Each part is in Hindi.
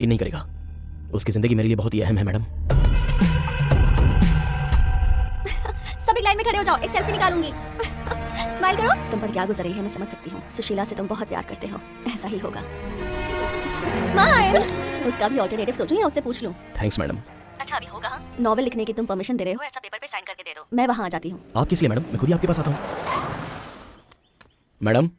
ये नहीं करेगा। उसकी जिंदगी मेरे लिए बहुत ही अहम है मैडम। सब एक लाइन में खड़े हो जाओ, एक सेल्फी निकालूंगी। स्माइल करो। तुम पर क्या गुजर रही है मैं समझ सकती हूँ। सुशीला से तुम बहुत प्यार करते हो, ऐसा ही होगा। स्माइल। उसका भी ऑल्टरनेटिव सोचूं या उससे पूछ लूं? Thanks madam. अच्छा अभी होगा। नॉवेल लिखने की तुम परमिशन दे रहे हो, ऐसा पेपर पे साइन करके दे दो, मैं वहाँ आ जाती हूँ। आप किस लिए मैडम? मैं खुद ही आपके पास आता हूँ। मैडम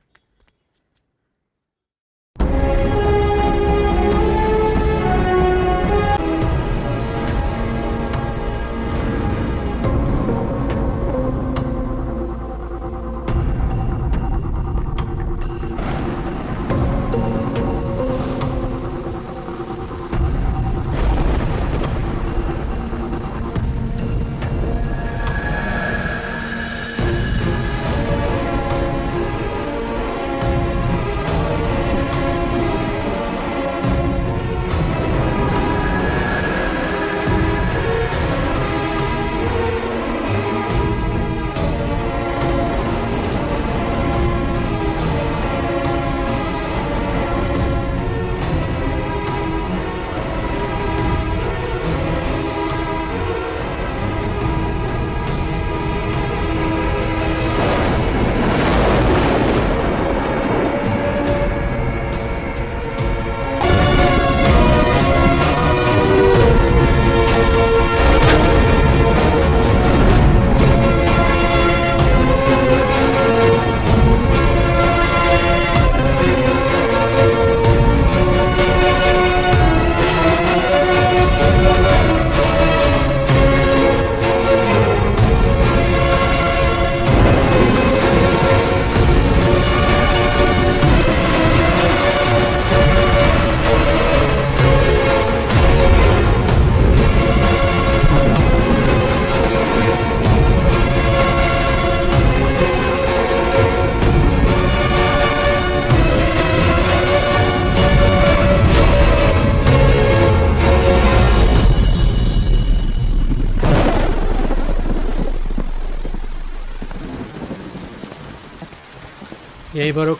यही बरुक।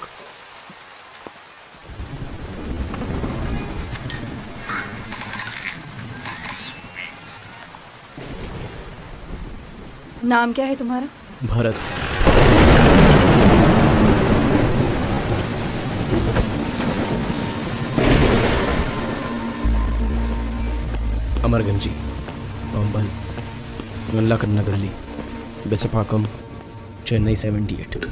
नाम क्या है तुम्हारा? भरत। अमरगंजी, पंबल, गल्ला गल्ली, बेसपाकम, चेन्नई 78।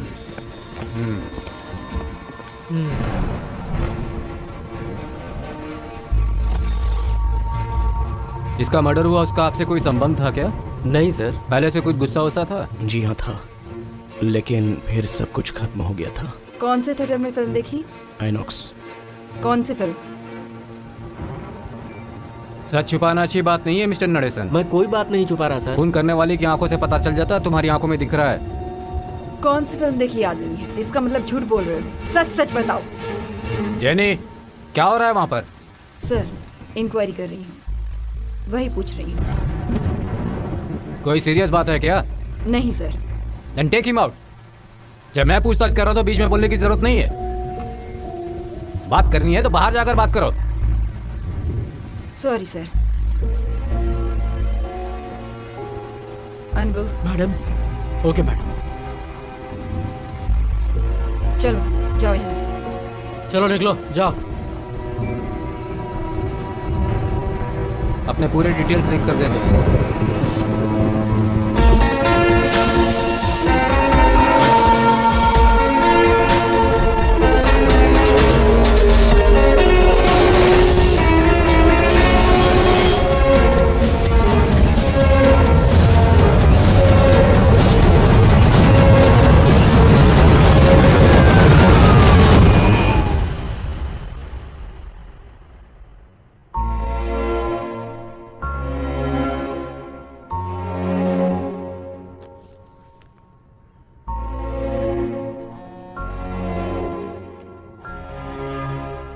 इसका मर्डर हुआ, उसका आपसे कोई संबंध था क्या? नहीं सर। पहले से कुछ गुस्सा वुस्सा था? जी हाँ था, लेकिन फिर सब कुछ खत्म हो गया था। कौन से थिएटर में फिल्म देखी? आइनॉक्स। कौन सी फिल्म? सच छुपाना अच्छी बात नहीं है मिस्टर नरेसन। मैं कोई बात नहीं छुपा रहा सर। खून करने वाले की आंखों से पता चल जाता, तुम्हारी आंखों में दिख रहा है। कौन सी फिल्म देखी याद नहीं है, इसका मतलब झूठ बोल रहे हो। सच सच बताओ। जेनी, क्या हो रहा है वहाँ पर? सर, इंक्वायरी कर रही हूँ, वही पूछ रही हूँ। कोई सीरियस बात है क्या? नहीं sir. Then take him out। जब मैं पूछताछ कर रहा हूँ तो बीच में बोलने की जरूरत नहीं है। बात करनी है तो बाहर जाकर बात करो। Sorry sir. Anbu. Madam. Okay madam. चलो जाओ यहाँ से। चलो निकलो, जाओ। अपने पूरे डिटेल्स लिख कर दे दो।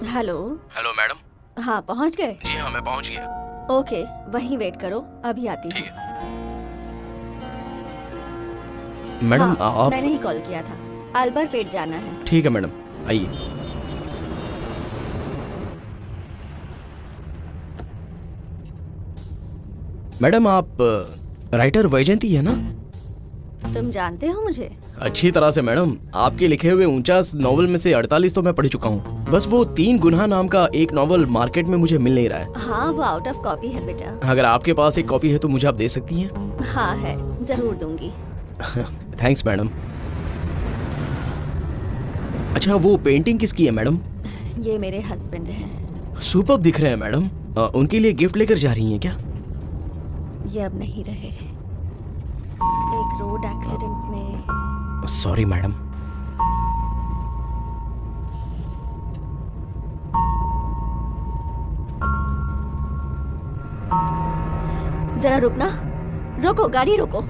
हेलो। Hello madam. हाँ पहुँच गए? जी हाँ मैं पहुँच गया। ओके वहीं वेट करो, अभी आती हूँ। ठीक है मैडम। हाँ, आप? मैंने ही कॉल किया था, अल्बर पेट जाना है। ठीक है मैडम, आइए। मैडम आप राइटर वैजयंती है ना? तुम जानते हो मुझे? अच्छी तरह से मैडम। आपके लिखे हुए 49 नॉवल में से 48 तो मैं पढ़ चुका हूँ। बस वो 3 गुनाह नाम का एक नॉवल मार्केट में मुझे मिल नहीं रहा है। हाँ, वो आउट ऑफ कॉपी है बेटा। अगर आपके पास एक कॉपी है तो मुझे आप दे सकती हैं? हाँ है, जरूर दूंगी। Thanks madam. अच्छा, वो पेंटिंग किसकी है मैडम? ये मेरे हस्बैंड हैं। सुपर्ब दिख रहे हैं मैडम। उनके लिए गिफ्ट लेकर जा रही हैं क्या? ये अब नहीं रहे, एक रोड एक्सीडेंट में। Sorry madam. जरा रुकना, रोको, गाड़ी रोको।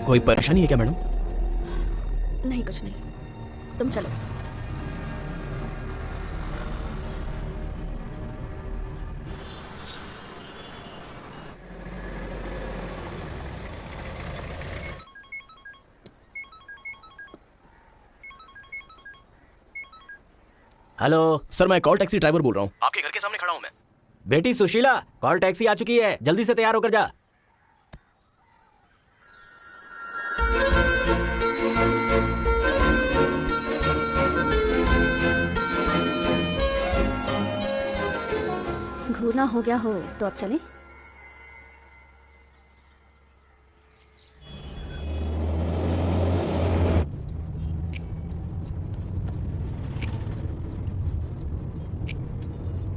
कोई परेशानी है क्या मैडम? नहीं, कुछ नहीं, तुम चलो। हेलो सर, मैं कॉल टैक्सी ड्राइवर बोल रहा हूँ। आपके घर के सामने खड़ा हूँ मैं। बेटी सुशीला, कॉल टैक्सी आ चुकी है, जल्दी से तैयार होकर जा। घूरना हो गया हो तो अब चलें?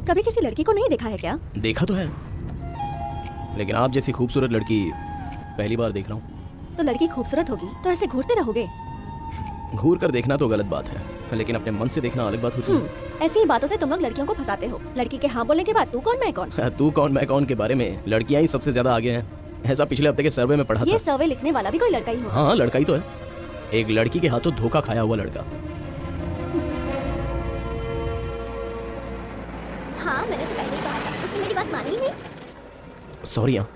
कभी किसी लड़की को नहीं देखा है क्या? देखा तो है, लेकिन आप जैसी खूबसूरत लड़की पहली बार देख रहा हूँ। तो लड़की खूबसूरत होगी तो ऐसे घूरते रहोगे? घूर कर देखना तो गलत बात है, लेकिन अपने मन से देखना अलग बात होती है। ऐसी ही बातों से तुम लोग लड़कियों को फंसाते हो। लड़की के हाँ बोलने के बाद तू कौन मैं कौन। तू कौन मैं कौन के बारे में लड़कियां ही सबसे ज्यादा आगे हैं, ऐसा पिछले हफ्ते के सर्वे में पढ़ा ये था। सर्वे लिखने वाला भी कोई लड़का ही हो? हाँ, लड़का ही तो है। एक लड़की के हाथों धोखा खाया हुआ लड़का। हाँ, मैंने तो पहले ही कहा था, उसने मेरी बात मानी ही नहीं। सॉरी हाँ,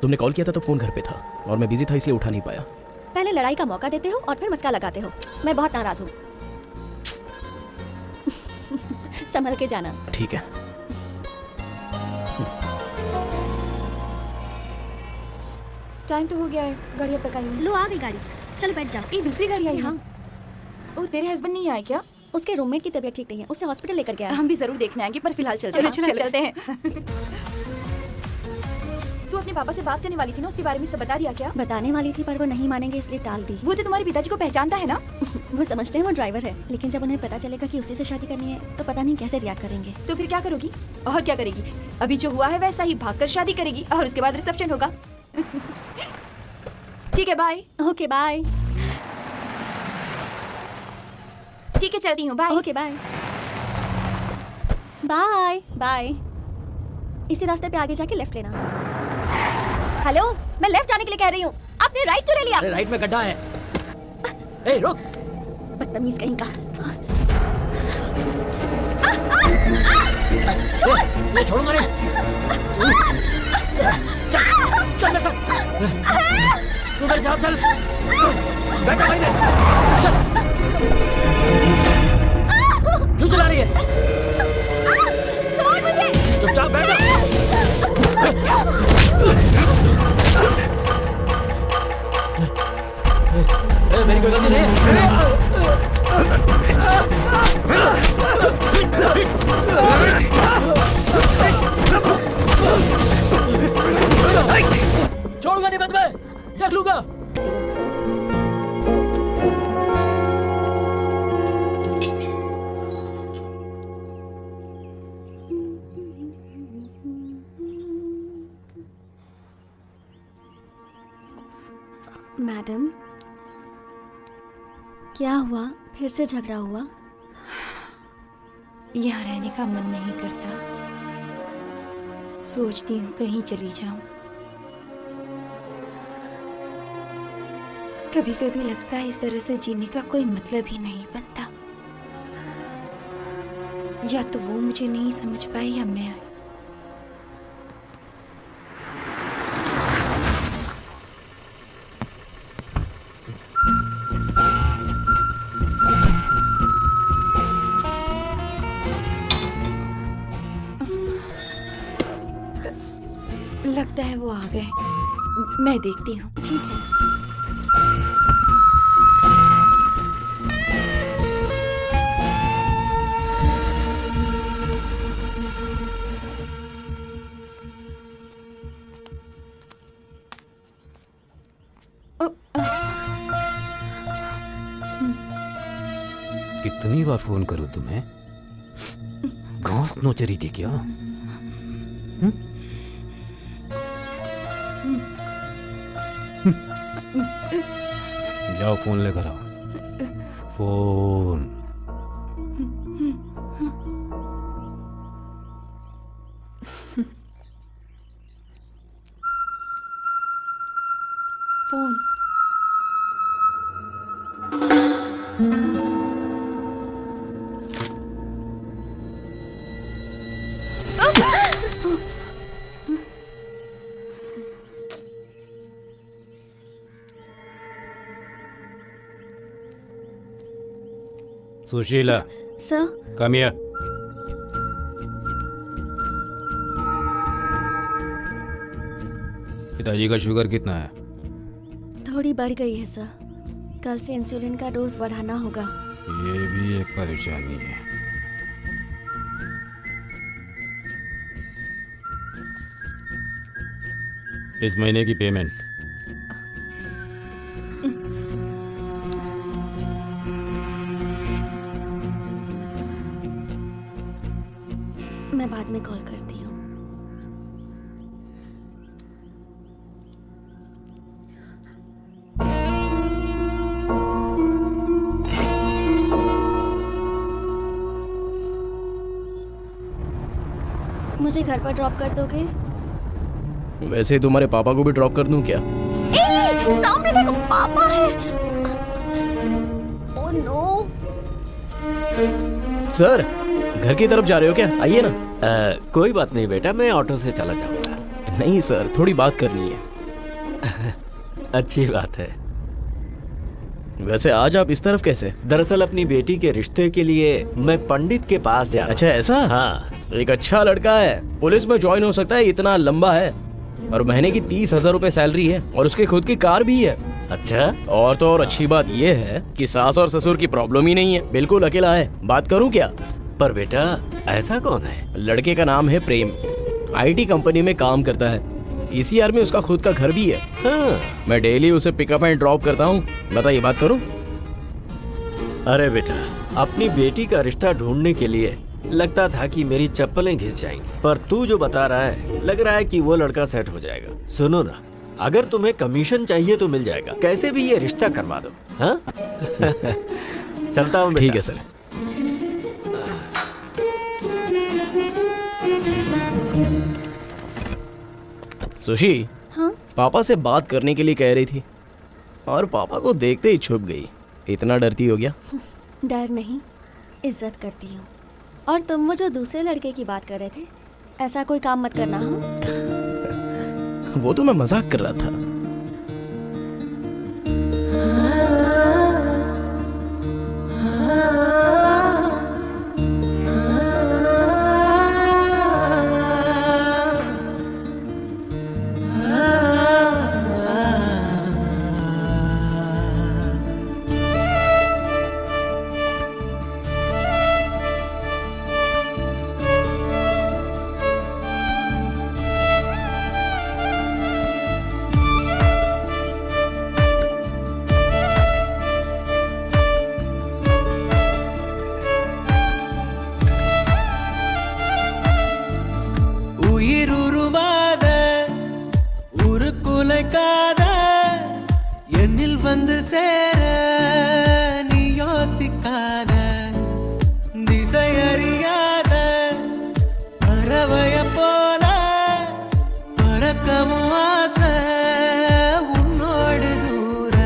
तुमने कॉल किया था तो फोन घर पे था और मैं बिजी था इसलिए उठा नहीं पाया। पहले लड़ाई का मौका देते हो और फिर मस्का लगाते हो। मैं बहुत नाराज हूँ। संभल के जाना। ठीक है। टाइम तो हो गया है, गाड़ी अब तक आई नहीं। लो, आ गई गाड़ी, चलो बैठ जाओ। ये दूसरी गाड़ी आई है? हाँ। ओ, तेरे हस्बैंड नहीं आए क्या? उसके रूममेट की तबीयत ठीक नहीं है, उसे हॉस्पिटल लेकर गया है। हम भी जरूर देखने आएंगे, पर फिलहाल चलते हैं। चलो, चलते हैं। तू अपने पापा से बात करने वाली थी ना, उसके बारे में सब बता दिया क्या? बताने वाली थी पर वो नहीं मानेंगे इसलिए टाल दी। वो तो तुम्हारे पिताजी को पहचानता है ना? वो समझते हैं वो ड्राइवर है, लेकिन जब उन्हें पता चलेगा कि उसी से शादी करनी है तो पता नहीं कैसे रिएक्ट करेंगे। तो फिर क्या करोगी? और क्या करेगी? अभी जो हुआ है वैसा ही भागकर शादी करेगी और उसके बाद रिसेप्शन होगा। ठीक है, बाय। Okay bye. ठीक है, चलती हूँ, bye. Okay bye. Bye bye. इसी रास्ते पे आगे जाके लेफ्ट लेना। हेलो, मैं लेफ्ट जाने के लिए कह रही हूँ, आपने राइट क्यों ले लिया? अरे राइट में गड्ढा है। ए रुक। बदतमीज कहीं का। ये छोड़ूंगा नहीं। चल चल मेरे साथ। तू मेरे साथ चल। बैठ भाई ने। चल। क्यों चला रही है? छोड़ मुझे। चुपचाप बैठ जा। मेरी कोई गलती नहीं है। छोड़ूंगा नहीं, बंद में देख लूंगा। मैडम, क्या हुआ? फिर से झगड़ा हुआ? यहाँ रहने का मन नहीं करता, सोचती हूँ कहीं चली जाऊं। कभी कभी लगता है इस तरह से जीने का कोई मतलब ही नहीं बनता। या तो वो मुझे नहीं समझ पाए या मैं। लगता है वो आ गए। मैं देखती हूँ। ठीक है। कितनी बार फोन करूं तुम्हें? घास नोच रही थी क्या? जाओ फोन लेकर आओ। Phone. Phone. Sushila, sir, come here. पिताजी का शुगर कितना है? थोड़ी बढ़ गई है सर। कल से इंसुलिन का डोज बढ़ाना होगा। ये भी एक परेशानी है। इस महीने की पेमेंट। मैं बाद में कॉल करती हूँ। मुझे घर पर ड्रॉप कर दोगे? वैसे तुम्हारे पापा को भी ड्रॉप कर दूं क्या? सामने देखो, पापा है। Oh no. सर, घर की तरफ जा रहे हो क्या? आइए ना। कोई बात नहीं बेटा, मैं ऑटो से चला जाऊंगा। नहीं सर, थोड़ी बात करनी है। अच्छी बात है। वैसे आज आप इस तरफ कैसे? दरअसल अपनी बेटी के रिश्ते के लिए मैं पंडित के पास जा रहा अच्छा ऐसा? हाँ। एक अच्छा लड़का है, पुलिस में ज्वाइन हो सकता है, इतना लंबा है और महीने की 30,000 रुपए सैलरी है और उसकी खुद की कार भी है। अच्छा। और तो और अच्छी बात ये है कि सास और ससुर की प्रॉब्लम ही नहीं है, बिल्कुल अकेला है। बात करूं क्या? पर बेटा ऐसा कौन है? लड़के का नाम है प्रेम, IT कंपनी में काम करता है। ECR में उसका खुद का घर भी है। हाँ। मैं डेली उसे पिकअप एंड ड्रॉप करता हूँ। बताइए, बात करूं? अरे बेटा, अपनी बेटी का रिश्ता ढूंढने के लिए लगता था कि मेरी चप्पलें घिस जाएंगी, पर तू जो बता रहा है लग रहा है कि वो लड़का सेट हो जाएगा। सुनो ना, अगर तुम्हें कमीशन चाहिए तो मिल जाएगा, कैसे भी ये रिश्ता करवा दो। हाँ? चलता हूँ बेटा। ठीक है सर। सुशी, हाँ? पापा से बात करने के लिए कह रही थी और पापा को देखते ही छुप गई। इतना डरती हो गया? डर नहीं, इज्जत करती हूँ। और तुम वो जो दूसरे लड़के की बात कर रहे थे, ऐसा कोई काम मत करना। हाँ? वो तो मैं मजाक कर रहा था। உயிருருவாத உருக்குலைக்காத என்னில் வந்து சேர நீ யோசிக்காத திசையறியாத பறவைய போல பறக்கவும் ஆசை உன்னோடு தூர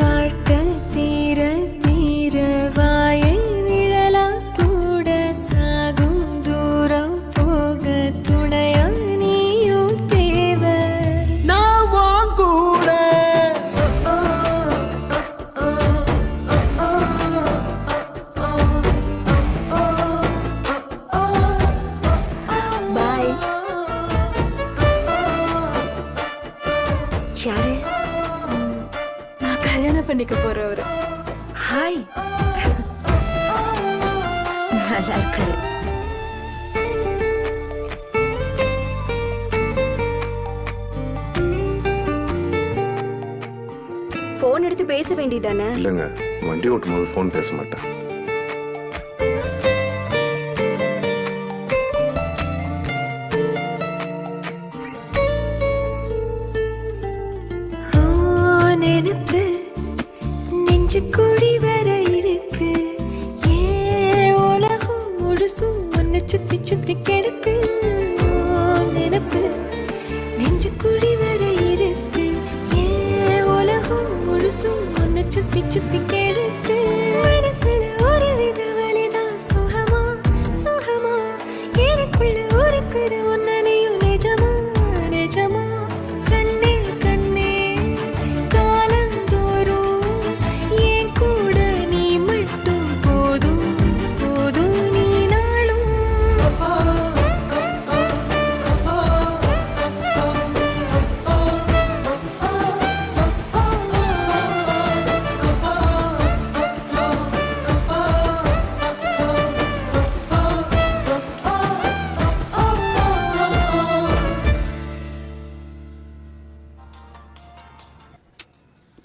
வாழ்க்கை தீர தீர வாயை நிழலா கூட சாகும் தூரம் போக துணையா நீயும் தேவை. நான் உன் கூட ಯಾರೇ ನಾ ಕಲ್ಯಾಣ ಪಣ್ಣಿಕಪ್ಪೋರವರು. ಹಾಯ್. நல்லா இருக்காரு. போன் எடுத்து பேச வேண்டியதானே? இல்லைங்க, வண்டி ஓட்டும் போது ஃபோன் பேச மாட்டேன். நினைப்பு நெஞ்சு கூடி வர இருக்கு, ஏ உலகம் முழுசும் உன்னை சுத்தி சுத்தி கிடக்கு. நினைப்பு நெஞ்சு கூடி வர இருக்கு, ஏ உலகம் முழுசும் உன்னை சுத்தி சுத்தி கிடக்கு. மனசுல ஒரு வித வலிதான் சுகமா சுகமா, எனக்குள்ள ஒருக்கிற உன்னையும் நிஜமா நிஜமா. கண்ணே கண்ணே காலந்தோறும் என் கூட நீ மட்டும் போதும் போதும், நீ நாளும்.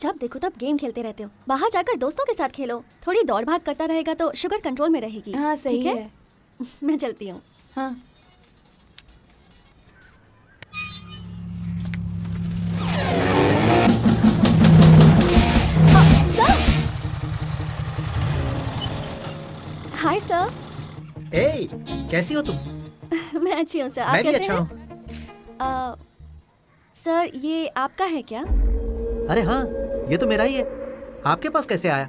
जब देखो तब गेम खेलते रहते हो। बाहर जाकर दोस्तों के साथ खेलो। थोड़ी दौड़ भाग करता रहेगा तो शुगर कंट्रोल में रहेगी। हाँ सही ठीक है. मैं चलती हूँ। हाँ. Hi sir. ए, कैसी हो तुम? मैं अच्छी हूँ सर. आप मैं भी कैसे अच्छा हैं? हूँ. सर ये आपका है क्या? अरे हाँ, ये तो मेरा ही है. आपके पास कैसे आया?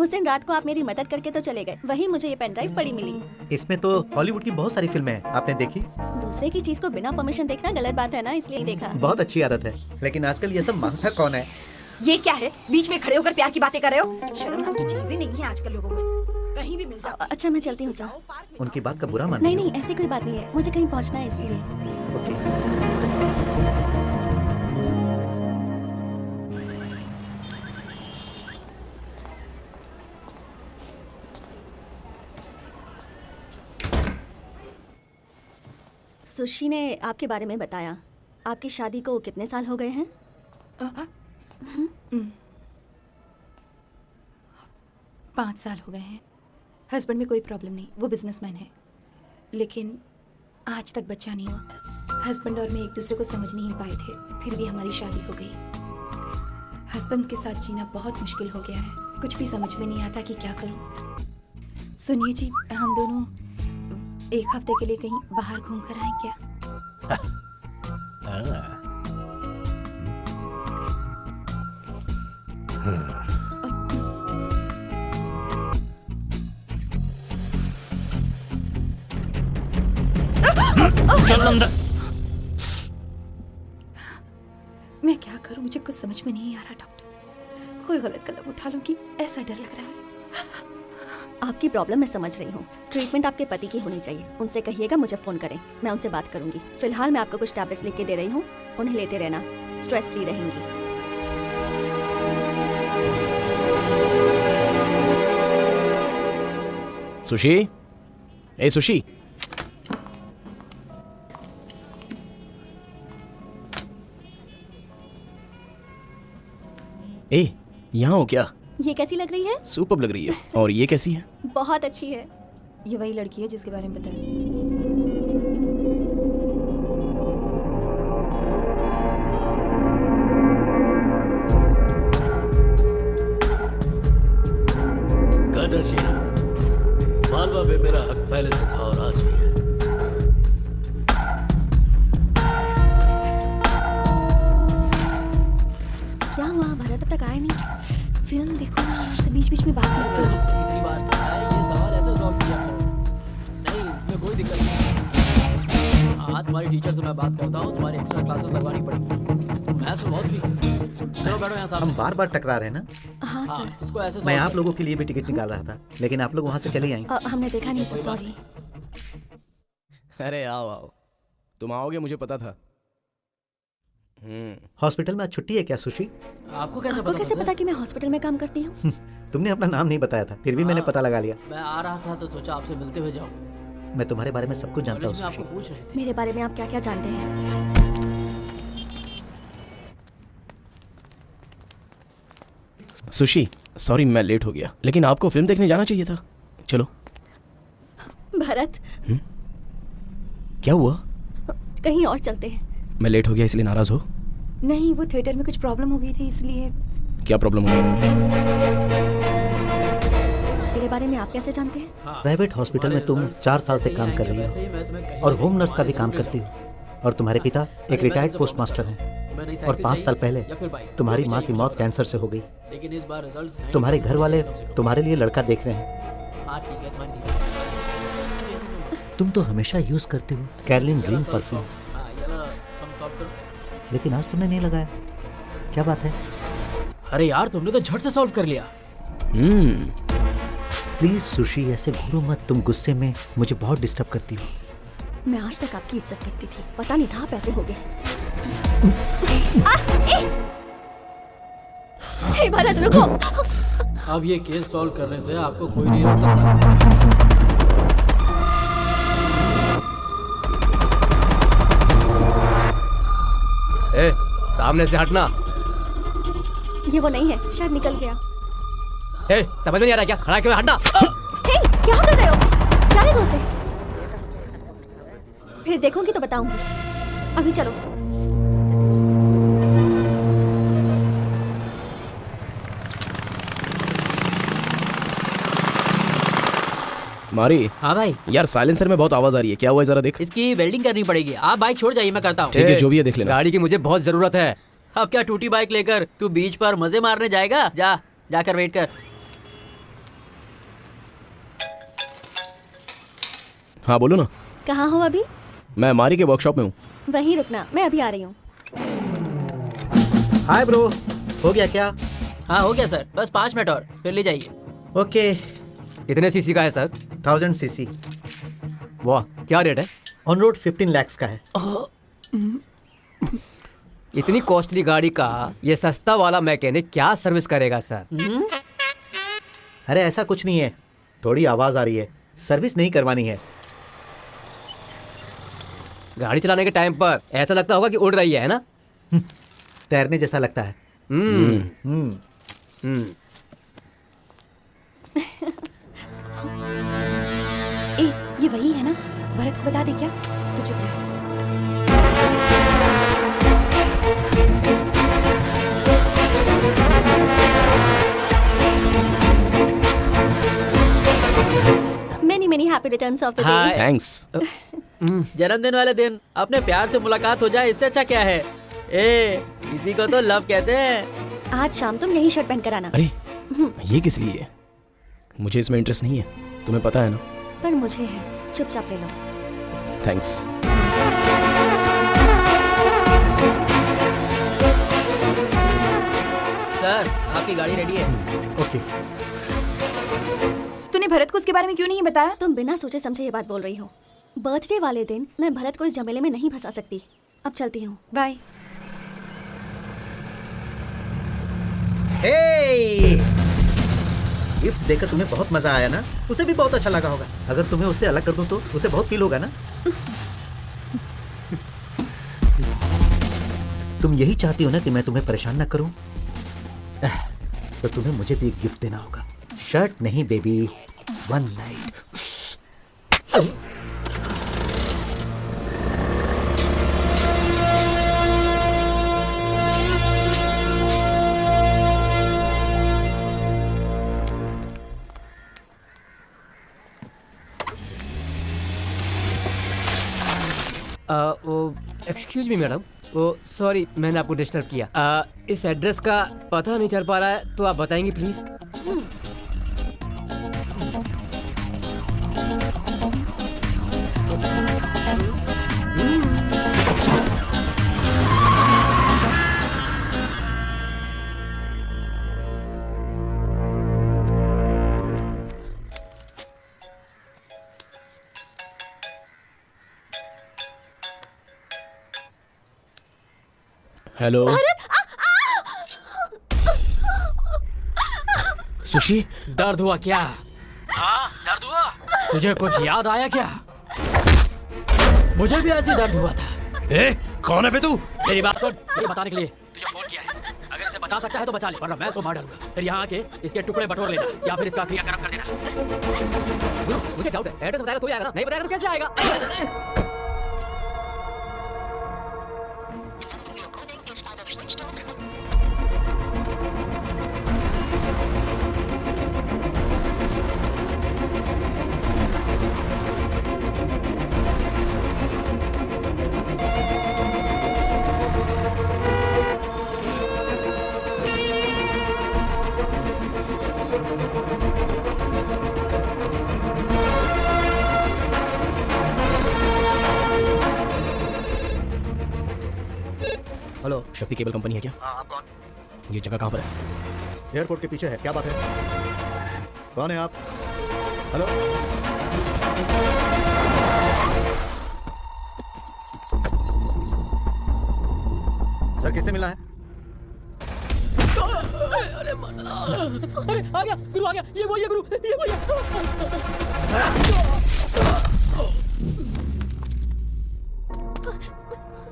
उस दिन रात को आप मेरी मदद करके तो चले गए, वही मुझे ये पेन ड्राइव पड़ी मिली। इसमें तो हॉलीवुड की बहुत सारी फिल्में हैं. आपने देखी? दूसरे की चीज को बिना परमिशन देखना गलत बात है ना, इसलिए देखा। बहुत अच्छी आदत है. लेकिन आजकल ये सब मांगता कौन है? ये क्या है? बीच में खड़े होकर प्यार की बातें कर रहे हो? शर्म नाम की चीज ही नहीं है आजकल लोगों में. कहीं भी मिल जाओ. अच्छा मैं चलती हूँ सर. उनकी बात का बुरा मान नहीं नहीं ऐसी कोई बात नहीं है, मुझे कहीं पहुँचना है इसलिए। ओके. सुशी ने आपके बारे में बताया। आपकी शादी को कितने साल हो गए हैं? 5 साल हो गए हैं. हस्बैंड में कोई प्रॉब्लम नहीं, वो बिजनेसमैन है, लेकिन आज तक बच्चा नहीं हुआ. हस्बैंड और मैं एक दूसरे को समझ नहीं पाए थे, फिर भी हमारी शादी हो गई. हस्बैंड के साथ जीना बहुत मुश्किल हो गया है. कुछ भी समझ में नहीं आता कि क्या करूं. सुनिए जी, हम दोनों एक हफ्ते के लिए कहीं बाहर घूम कर आए क्या? चल अंदर. मैं क्या करूं, मुझे कुछ समझ में नहीं आ रहा डॉक्टर. कोई गलत कदम उठा लूं कि ऐसा डर लग रहा है. आपकी प्रॉब्लम मैं समझ रही हूँ. ट्रीटमेंट आपके पति की होनी चाहिए. उनसे कहिएगा मुझे फ़ोन करें, मैं उनसे बात करूंगी. फिलहाल मैं आपको कुछ टैबलेट्स लिख के दे रही हूँ, उन्हें लेते रहना. स्ट्रेस फ्री रहेंगी. सुशी, ए सुशी. ए, यहाँ हो क्या? ये कैसी लग रही है? सुपर्ब लग रही है. और ये कैसी है? बहुत अच्छी है. ये वही लड़की है जिसके बारे में बताया. कदर जी, मालवा में मेरा हक पहले से था और आज भी है. क्या हुआ? भरत अब तक आया नहीं. फिल्म देखो ना, उससे बीच बीच में बात मत करो. इतनी बार बताया, ये सवाल ऐसे सॉल्व किया करो. नहीं, इसमें कोई दिक्कत नहीं. आज तुम्हारी टीचर से मैं बात करता हूँ, तुम्हारी एक्स्ट्रा क्लासेस लगवानी पड़ेगी. मैथ्स में बहुत वीक है. चलो बैठो यहाँ हम सामने. बार बार टकरा रहे हैं ना. हाँ हाँ, सर. इसको ऐसे मैं solve आप कर. लोगों के लिए भी टिकट निकाल रहा था, लेकिन आप लोग वहाँ से चले आएंगे. हमने देखा नहीं सर, सॉरी. अरे आओ आओ, तुम आओगे मुझे पता था. हॉस्पिटल में आज छुट्टी है क्या सुशी? आपको कैसे आपको पता कैसे था, पता सर? कि मैं हॉस्पिटल में काम करती हूँ? तुमने अपना नाम नहीं बताया था, फिर भी मैंने हाँ। पता लगा लिया। मैं आ रहा था तो सोचा आपसे मिलते हुए जाऊं। मैं तुम्हारे बारे में सब कुछ जानता हूँ कॉलेज में सुशी। आपको पूछ रहे थे। मेरे बारे में आप क्या क्या जानते हैं? सुशी, सॉरी मैं लेट हो गया, लेकिन आपको फिल्म देखने जाना चाहिए था। चलो। भरत, क्या हुआ? कहीं और चलते हैं। मैं लेट हो गया इसलिए नाराज हो? नहीं, वो थिएटर में कुछ प्रॉब्लम हो गई थी इसलिए। क्या प्रॉब्लम हो गई? मेरे बारे में आप कैसे जानते हैं? हाँ। प्राइवेट हॉस्पिटल में तुम 4 साल से काम कर रही वैसे ही हो मैं तुम्हें कहीं और ना होम कहीं नर्स का भी से काम ले करती जाऊं। हो, और तुम्हारे पिता एक मैं रिटायर्ड तुमसे पोस्टमास्टर promise हैं मैं नई और साइकिल 5 साल चाहिए पहले या फिर बाइक, तुम्हारी जो भी माँ की चाहिए मौत मुझे कैंसर से हो गई। बता। लेकिन इस बार रिजल्ट्स हैं, तुम्हारे कम घर से वाले कम। तुम्हारे लिए लड़का देख रहे हैं। हाँ ठीक है, तुम्हारी दी। तुम तो हमेशा यूज करती हो कैरलिन ग्रीन परफ्यूम, हाँ, ये लो, thumbs up करो। लेकिन आज तुमने नहीं लगाया, क्या बात है? अरे यार, तुमने तो झट से सॉल्व कर लिया। प्लीज सुशी, ऐसे घूरो मत, तुम गुस्से में मुझे बहुत डिस्टर्ब करती हो। मैं आज तक आपकी इज्जत करती थी, पता नहीं था आप ऐसे हो गए। हे भरत, रुको। अब ये केस सॉल्व करने से आपको कोई नहीं रोक सकता। ए, सामने से हटना। ये वो नहीं है, शायद निकल गया। ए, समझ में नहीं आ रहा क्या? खड़ा क्यों है? हटना। हे, क्या कर रहे हो? जाने दो उसे। फिर देखूंगी तो बताऊंगी। अभी चलो। मारी, हाँ भाई, यार साइलेंसर में बहुत आवाज आ रही है, क्या हुआ है जरा देख। इसकी वेल्डिंग करनी पड़ेगी। आप बाइक छोड़ जाइए, मैं करता हूँ। ठीक है, ए, जो भी है देख लेना। गाड़ी की मुझे बहुत जरूरत है। अब क्या टूटी बाइक लेकर तू बीच पर मजे मारने जाएगा? जाकर वेट कर। हाँ बोलो ना। कहाँ हो अभी? मैं मारी के वर्कशॉप में हूँ। वहीं रुकना, मैं अभी आ रही हूँ। हाय ब्रो, हो गया क्या? हाँ हो गया सर, बस 5 मिनट और, फिर ले जाइए। ओके। कितने सीसी का है सर? 1000 सीसी वाह, क्या रेट है? ऑन रोड 15 lakhs का है। इतनी कॉस्टली गाड़ी का ये सस्ता वाला मैकेनिक क्या सर्विस करेगा सर? अरे ऐसा कुछ नहीं है, थोड़ी आवाज आ रही है, सर्विस नहीं करवानी है। गाड़ी चलाने के टाइम पर ऐसा लगता होगा कि उड़ रही है ना? तैरने जैसा लगता है। हम्म। ए, ये वही है ना? भरत को बता दे क्या? तू चुप रह। Many happy returns of the day. Hi. Thanks. जन्मदिन वाले दिन अपने प्यार से मुलाकात हो जाए, इससे अच्छा क्या है? ए, इसी को तो लव कहते हैं। आज शाम तुम यही शर्ट पहन कर आना। अरे ये किस लिए है? मुझे इसमें इंटरेस्ट नहीं है, तुम्हें पता है ना। पर मुझे है, चुपचाप ले लो। थैंक्स। सर, आपकी गाड़ी रेडी है। ओके। तूने भरत को उसके बारे में क्यों नहीं बताया? तुम बिना सोचे समझे ये बात बोल रही हो। बर्थडे वाले दिन मैं भरत को इस झमेले में नहीं फंसा सकती। अब चलती हूँ। बाय। हे! गिफ्ट देकर तुम्हें बहुत मजा आया ना? उसे भी बहुत अच्छा लगा होगा। अगर तुम्हें उससे अलग कर दूं तो उसे बहुत फील होगा ना? तुम यही चाहती हो ना कि मैं तुम्हें परेशान ना करूं? तो तुम्हें मुझे भी एक गिफ्ट देना होगा। शर्ट नहीं बेबी, वन नाइट। वो एक्सक्यूज मी मैडम, वो सॉरी मैंने आपको डिस्टर्ब किया। इस एड्रेस का पता नहीं चल पा रहा है, तो आप बताएंगे प्लीज? हेलो सुशी, दर्द हुआ क्या? हाँ, दर्द हुआ? तुझे कुछ याद आया क्या? मुझे भी ऐसे दर्द हुआ था। ए, कौन है बे तू? मेरी बात सुन, ये बताने के लिए तुझे फोन किया है। अगर इसे बचा सकता है तो बचा ले, वरना मैं इसको मार डालूंगा। फिर यहाँ आके इसके टुकड़े बटोर लेना या फिर इसका क्रियाक्रम कर देना। मुझे डाउट है, एड्रेस बताएगा तो ही आएगा ना, नहीं बताएगा तो कैसे आएगा? हेलो, शक्ति केबल कंपनी है क्या? हाँ, आप कौन? ये जगह कहाँ पर है? एयरपोर्ट के पीछे है, क्या बात है? कौन है आप? हेलो, सर किससे मिलना है? अरे आ गया गुरु, आ गया। ये वो गुरु, ये वो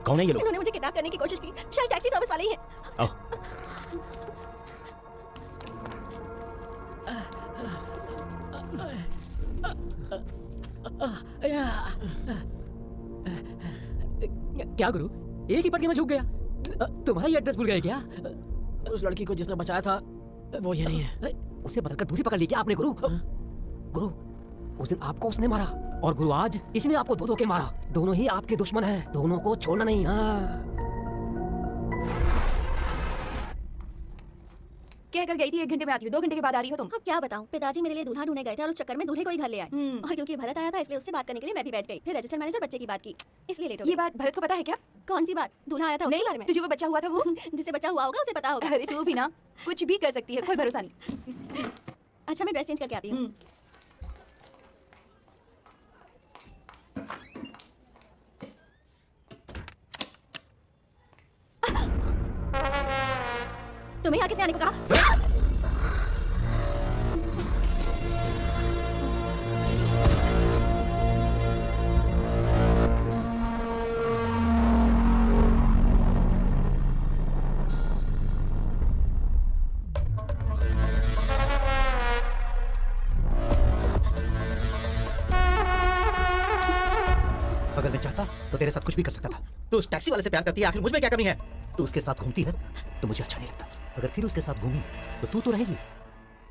कौन है ये लोग? इन्होंने मुझे किडनैप करने की कोशिश की, शायद टैक्सी सर्विस वाले ही हैं। आओ। क्या गुरु, एक ही पटके में झुक गया? तुम्हारा ही एड्रेस भूल गए क्या? उस लड़की को जिसने बचाया था वो ये नहीं है। उसे बदलकर दूसरी पकड़ ली क्या आपने गुरु? गुरु, उस दिन आपको उसने मारा और गुरु आज इसने आपको दो धोखे मारा। दोनों ही आपके दुश्मन हैं, दोनों को छोड़ना नहीं। हाँ। क्या कर गई थी? 1 घंटे में आती हो, 2 घंटे के बाद आ रही हो तुम। अब क्या बताऊं, पिताजी मेरे लिए दूल्हा ढूंढने गए थे और उस चक्कर में दूल्हे को ही घर ले आए। और क्योंकि भरत आया था इसलिए उससे बात करने के लिए मैं भी बैठ गई। फिर रजिस्टर मैनेजर बच्चे की बात की, इसलिए लेट हो गई। ये बात भरत को पता है क्या? कौन सी बात? दूल्हा आया था उसके बारे में? तुझे वो बच्चा हुआ था वो? जिसे बच्चा हुआ होगा उसे पता होगा। अरे तू भी ना कुछ भी कर सकती है, कोई भरोसा नहीं। अच्छा मैं ड्रेस चेंज करके आती हूँ। तुम्हें यहाँ किसने आने को कहा? अगर मैं चाहता तो तेरे साथ कुछ भी कर सकता था। तू उस टैक्सी वाले से प्यार करती है, आखिर मुझ में क्या कमी है? तू उसके साथ घूमती है तो मुझे अच्छा नहीं लगता। अगर फिर उसके साथ घूमी तो तू तो रहेगी,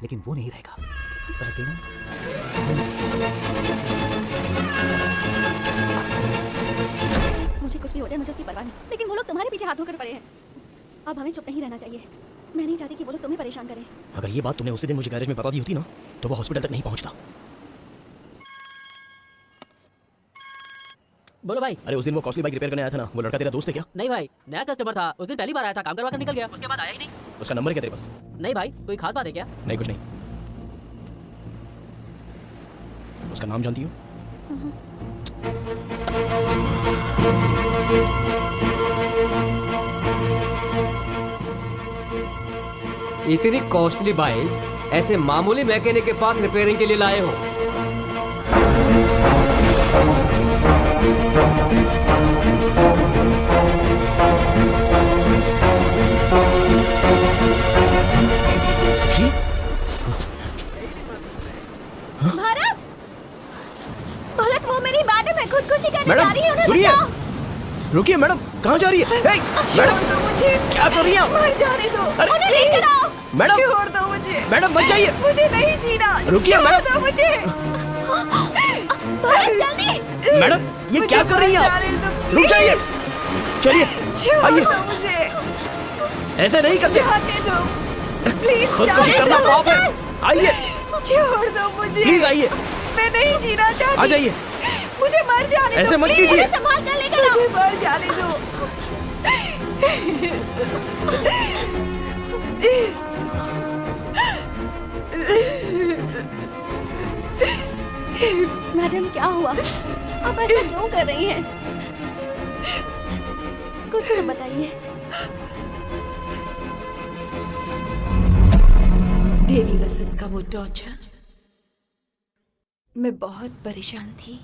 लेकिन वो नहीं रहेगा। समझ गई ना? मुझे कुछ भी हो जाए मुझे उसकी परवाह नहीं, लेकिन वो लोग तुम्हारे पीछे हाथ धोकर पड़े हैं। अब हमें चुप नहीं रहना चाहिए। मैं नहीं चाहती कि वो लोग तुम्हें परेशान करें। अगर ये बात तुमने उसी दिन मुझे गैरेज में बता दी होती ना तो वो हॉस्पिटल तक नहीं पहुंचता। बोलो भाई। अरे उस दिन वो कॉस्टली बाइक रिपेयर करने आया था ना, वो लड़का तेरा दोस्त है क्या? नहीं भाई, नया कस्टमर था। उस दिन पहली बार आया था, काम करवा कर निकल गया। उसके बाद आया ही नहीं। उसका नंबर है क्या तेरे पास? नहीं भाई, कोई खास बात है क्या? नहीं, कुछ नहीं। उसका नाम जानती हो? इतनी कॉस्टली बाइक ऐसे मामूली मैकेनिक के पास रिपेयरिंग के लिए लाए हो? सुशी? भारत, भारत वो मेरी मैडम है, खुदकुशी करने जा मैडम रही है। उन्हें सुनिए, बचाओ। रुकिए मैडम, कहाँ जा रही है? हे, मैडम मुझे क्या कर रही हैं आप? मर जाने दो। उन्हें लेकर आओ। मैडम छोड़ दो मुझे। मैडम बच जाइए। मुझे नहीं जीना। रुकिए छोड़ मैडम। दो मुझे। भारत जल्दी। मैडम ये क्या कर रही हैं आप? रुक जाइए, चलिए छोड़ आइए। दो मुझे। ऐसे नहीं करते, जाने दो प्लीज। खुदकुशी करना पाप है। आइए छोड़ दो मुझे प्लीज, आइए, मैं नहीं जीना चाहती। आ जाइए। मुझे मर जाने दो। ऐसे मत प्लीज। कीजिए। संभाल कर लेकर आओ। मुझे मर जाने दो। मैडम क्या हुआ? आप ऐसा क्यों कर रही हैं? कुछ तो बताइए। डेली वसंत का वो टॉर्चर, मैं बहुत परेशान थी।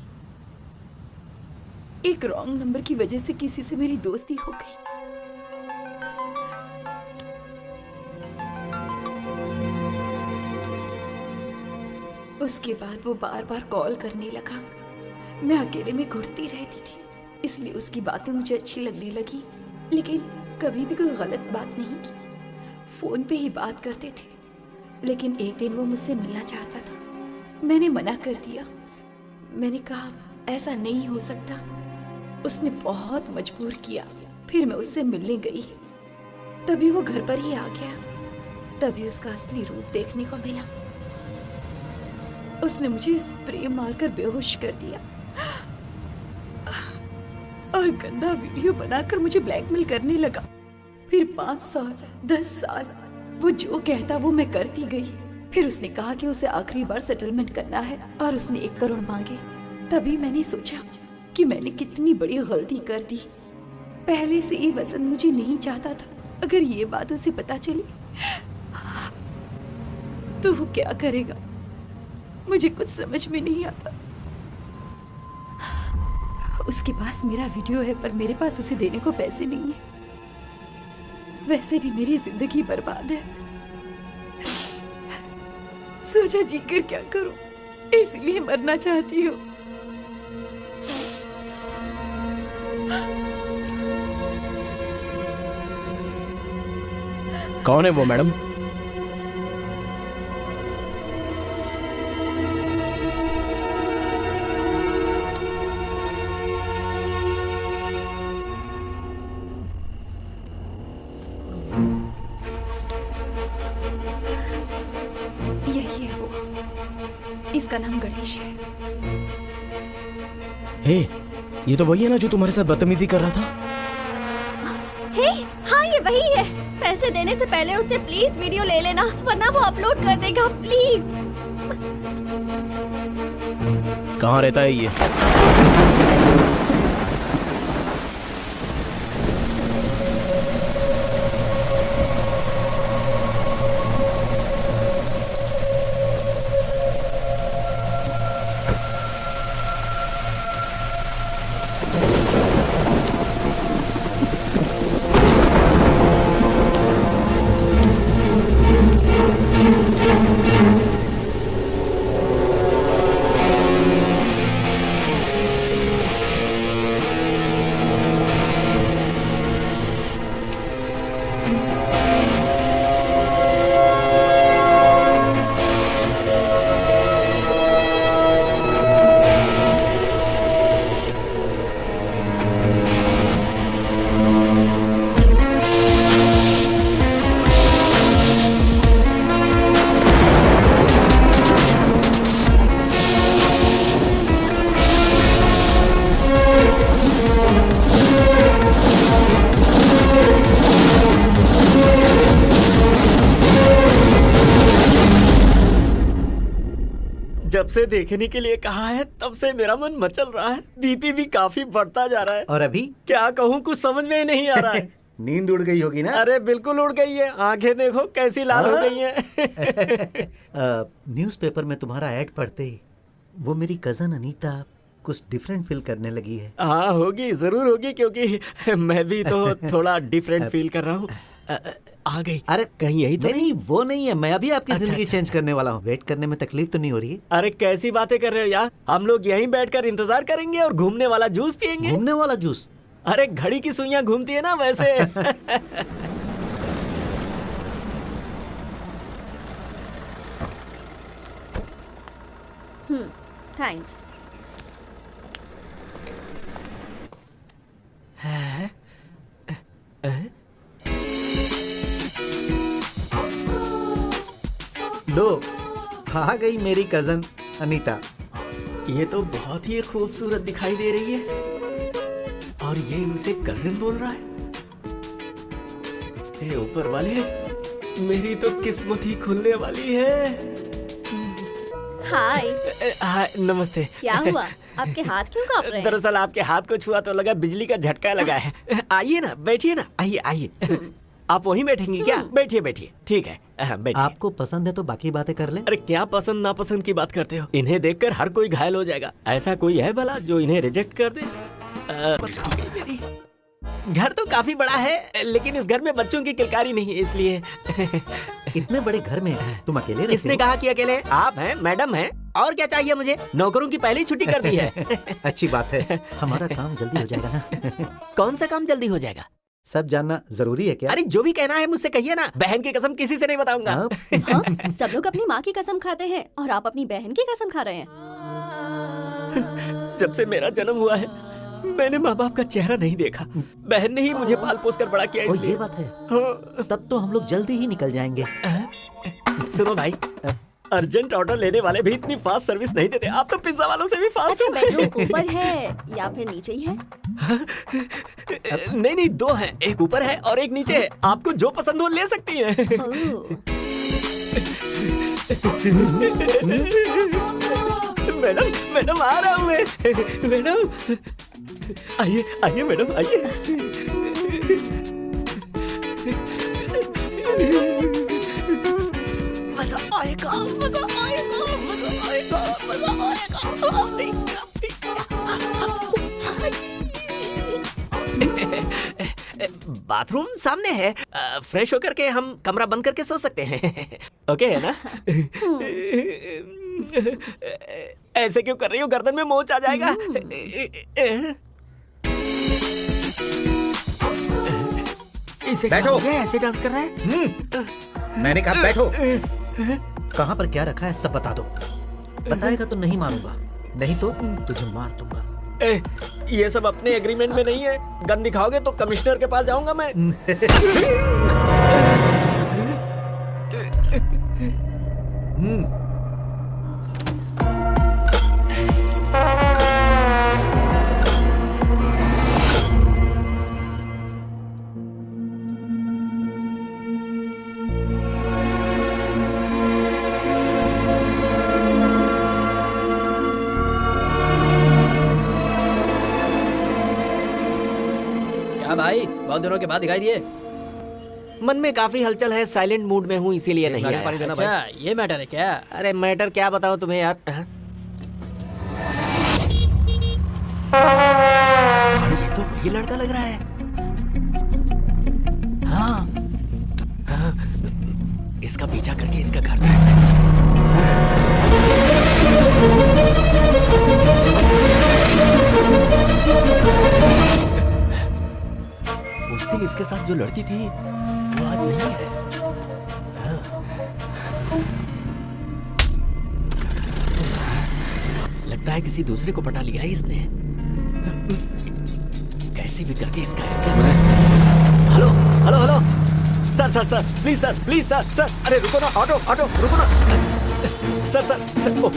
एक रॉन्ग नंबर की वजह से किसी से मेरी दोस्ती हो गई। उसके बाद वो बार बार कॉल करने लगा। मैं अकेले में घुटती रहती थी, इसलिए उसकी बातें मुझे अच्छी लगने लगी, लेकिन कभी भी कोई गलत बात नहीं की। फोन पे ही बात करते थे। लेकिन एक दिन वो मुझसे मिलना चाहता था। मैंने मना कर दिया। मैंने कहा ऐसा नहीं हो सकता। उसने बहुत मजबूर किया। फिर मैं उससे मिलने गई, तभी वो घर पर ही आ गया। तभी उसका असली रूप देखने को मिला। उसने मुझे स्प्रे मारकर बेहोश कर दिया और गंदा वीडियो बनाकर मुझे ब्लैकमेल करने लगा। फिर 5 साल 10 साल वो जो कहता वो मैं करती गई। फिर उसने कहा कि उसे आखिरी बार सेटलमेंट करना है और उसने 1 करोड़ मांगे। तभी मैंने सोचा कि मैंने कितनी बड़ी गलती कर दी। पहले से ही वसंत मुझे नहीं चाहता था। अगर ये बात उसे पता चली तो वो क्या करेगा, मुझे कुछ समझ में नहीं आता। उसके पास मेरा वीडियो है, पर मेरे पास उसे देने को पैसे नहीं है। वैसे भी मेरी जिंदगी बर्बाद है। सोचा जीकर क्या करूं, इसलिए मरना चाहती हूँ। कौन है वो मैडम? यही है वो। इसका नाम गणेश है। हे, ये तो वही है ना जो तुम्हारे साथ बदतमीजी कर रहा था? हे, हाँ ये वही है। पैसे देने से पहले उससे प्लीज वीडियो ले लेना, वरना वो अपलोड कर देगा। प्लीज। कहाँ रहता है ये? जब से देखने के लिए कहा है तब से मेरा मन मचल रहा है। बीपी भी काफी बढ़ता जा रहा है। और अभी क्या कहूँ, कुछ समझ में ही नहीं आ रहा है। नींद उड़ गई होगी ना? अरे बिल्कुल उड़ गई है। आंखें देखो कैसी लाल हो गई हैं। न्यूज़पेपर में तुम्हारा ऐड पढ़ते ही वो मेरी कजन अनीता कुछ डिफरेंट फील करने लगी है। हाँ होगी, जरूर होगी, क्योंकि मैं भी तो थोड़ा डिफरेंट फील कर रहा हूँ। आ गई। अरे कहीं यही तो नहीं, वो नहीं है। मैं अभी आपकी अच्छा, जिंदगी अच्छा। चेंज करने वाला हूँ। वेट करने में तकलीफ तो नहीं हो रही है? अरे कैसी बातें कर रहे हो यार। हम लोग यहीं बैठकर इंतजार करेंगे और घूमने वाला जूस पियेंगे। घूमने वाला जूस? अरे घड़ी की सुइयां घूमती है ना, वैसे। थैंक्स। लो, आ गई मेरी कजन अनीता। ये तो बहुत ही खूबसूरत दिखाई दे रही है और ये उसे कजिन बोल रहा है। हे ऊपर वाले, मेरी तो किस्मत ही खुलने वाली है। हाय। हाँ, नमस्ते। क्या हुआ? आपके हाथ क्यों कांप रहे हैं? दरअसल आपके हाथ को छुआ तो लगा बिजली का झटका लगा है। आइए ना, बैठिए ना, आइए आइए। आप वहीं बैठेंगी क्या? बैठिए बैठिए, ठीक है, बैठिए। आपको पसंद है तो बाकी बातें कर लें। अरे क्या पसंद नापसंद की बात करते हो? इन्हें देखकर हर कोई घायल हो जाएगा। ऐसा कोई है भला जो इन्हें रिजेक्ट कर दे? घर तो काफी बड़ा है, लेकिन इस घर में बच्चों की किलकारी नहीं है, इसलिए। इतने बड़े घर में तुम अकेले रहते किसने हो? कहा कि अकेले? आप हैं, मैडम हैं, और क्या चाहिए मुझे? नौकरों की पहले ही छुट्टी कर दी है। अच्छी बात है, हमारा काम जल्दी हो जाएगा ना। कौन सा काम जल्दी हो जाएगा? सब जानना जरूरी है क्या? अरे जो भी कहना है मुझसे कहिए ना, बहन की कसम किसी से नहीं बताऊंगा। हाँ, सब लोग अपनी माँ की कसम खाते हैं और आप अपनी बहन की कसम खा रहे हैं। जब से मेरा जन्म हुआ है मैंने माँ बाप का चेहरा नहीं देखा। बहन ने ही मुझे पाल पोस कर बड़ा किया, ओ, इसलिए। ये बात है। हाँ। तब तो हम लोग जल्दी ही निकल जाएंगे। सुनो भाई, अर्जेंट ऑर्डर लेने वाले भी इतनी फास्ट सर्विस नहीं देते। आप तो पिज्जा वालों से भी फास्ट। अच्छा, बेडरूम ऊपर है या फिर नीचे ही है? नहीं नहीं, दो हैं, एक ऊपर है और एक नीचे है। आपको जो पसंद हो ले सकती हैं। ओह, मैडम मैडम आ रहा हूँ मैं। मैडम आइए आइए मैडम आइए। मजा आएगा, मजा आएगा, मजा आएगा, मजा आएगा। बाथरूम सामने है। फ्रेश होकर के हम कमरा बंद करके सो सकते हैं। ओके है ना? ऐसे क्यों कर रही हो? गर्दन में मोच आ जाएगा। इसे बैठो। क्या हो गया? ऐसे डांस कर रहा है? मैंने कहा बैठो। कहाँ पर क्या रखा है सब बता दो। बताएगा तो नहीं मारूंगा, नहीं तो तुझे मार दूंगा। ये सब अपने एग्रीमेंट में नहीं है। गन दिखाओगे तो कमिश्नर के पास जाऊंगा मैं। क्या भाई, बहुत दिनों के बाद दिखाई दिए? मन में काफी हलचल है, साइलेंट मूड में हूँ, इसीलिए नहीं नारियल पानी आया। देना भाई। ये मैटर है क्या? अरे मैटर क्या बताऊं तुम्हें यार। ये तो वही लड़का लग रहा है। हाँ, हाँ, इसका पीछा करके इसका घर उस दिन इसके साथ जो लड़की थी वो आज नहीं है। लगता है किसी दूसरे को पटा लिया है इसने। कैसे भी करके इसका address. Hello hello hello sir sir sir please sir sir. अरे रुको ना, ऑटो ऑटो रुको ना। सर सर सर, ओ,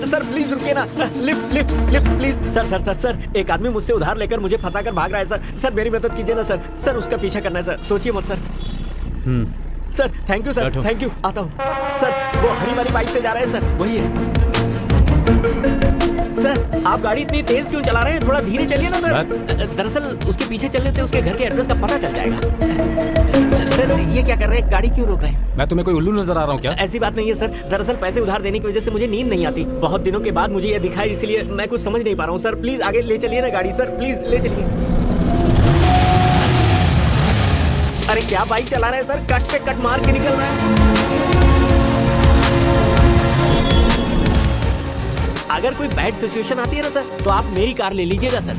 सर प्लीज रुकिए ना। Lift lift lift please. Sir sir sir sir, एक आदमी मुझसे उधार लेकर मुझे फंसाकर भाग रहा है सर। सर मेरी मदद कीजिए ना सर। सर उसका पीछा करना है सर, सोचिए मत sir. Sir thank you sir, thank you. आता हूँ सर। वो हरी वाली बाइक से जा रहा है सर, वही है। सर आप गाड़ी इतनी तेज क्यों चला रहे हैं? थोड़ा धीरे चलिए ना सर। दरअसल उसके पीछे चलने से उसके घर के एड्रेस का पता चल जाएगा। सर ये क्या कर रहे हैं? गाड़ी क्यों रोक रहे हैं? मैं तुम्हें कोई उल्लू नजर आ रहा हूँ क्या? ऐसी बात नहीं है सर। दरअसल पैसे उधार देने की वजह से मुझे नींद नहीं आती। बहुत दिनों के बाद मुझे ये दिखा है, इसलिए मैं कुछ समझ नहीं पा रहा हूँ। सर प्लीज आगे ले चलिए ना गाड़ी। सर प्लीज ले चलिए। अरे क्या बाइक चला रहे हैं सर? कट पे कट मार के निकल रहा है। अगर कोई बैड सिचुएशन आती है ना सर, तो आप मेरी कार ले लीजिएगा सर।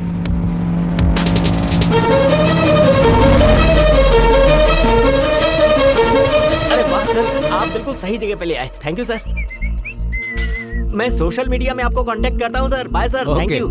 अरे वाह सर, आप बिल्कुल सही जगह पे ले आए। Thank you sir. मैं सोशल मीडिया में आपको कांटेक्ट करता हूँ sir. Bye sir, thank you.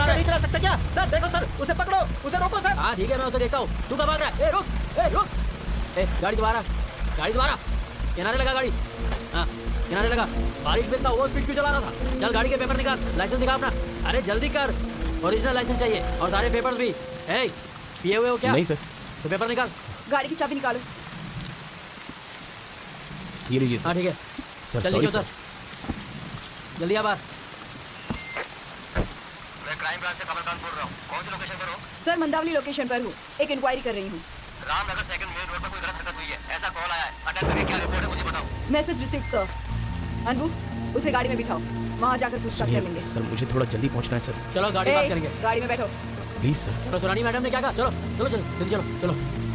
नहीं चला सकता क्या सर? देखो सर, उसे पकड़ो, उसे रोको सर। हाँ ठीक है, मैं उसे देखता हूँ। तू कब भाग रहा है? रुक। गाड़ी दोबारा किनारे लगा गाड़ी। हाँ किनारे लगा। बारिश में इतना ओवर स्पीड क्यों चला रहा था? चल गाड़ी के पेपर निकाल, लाइसेंस दिखा अपना। अरे जल्दी कर, ओरिजिनल लाइसेंस चाहिए और सारे पेपर्स भी। पिए हुए हो क्या? नहीं सर। तो पेपर निकाल। गाड़ी की चाबी निकालो। ये लीजिए सर। हाँ ठीक है सर चल सॉरी लिखो सर। जल्दी आ बाहर। मैं क्राइम ब्रांच से कमलकांत बोल रहा हूँ। कौन सी लोकेशन पर हो? सर मंदावली लोकेशन पर हूँ, एक इंक्वायरी कर रही हूँ। रामनगर सेकंड मेन रोड पर कोई गलत हरकत हुई है, ऐसा कॉल आया है। अटेंड करके क्या रिपोर्ट है मुझे बताओ। Message receive sir. अनबू उसे गाड़ी में बिठाओ, वहाँ जाकर पूछताछ कर लेंगे। सर मुझे थोड़ा जल्दी पहुंचना है सर। चलो गाड़ी बात करेंगे। गाड़ी में बैठो। Please sir. चलो सुरानी मैडम ने क्या कहा? चलो चलो चलो जल्दी चलो चलो।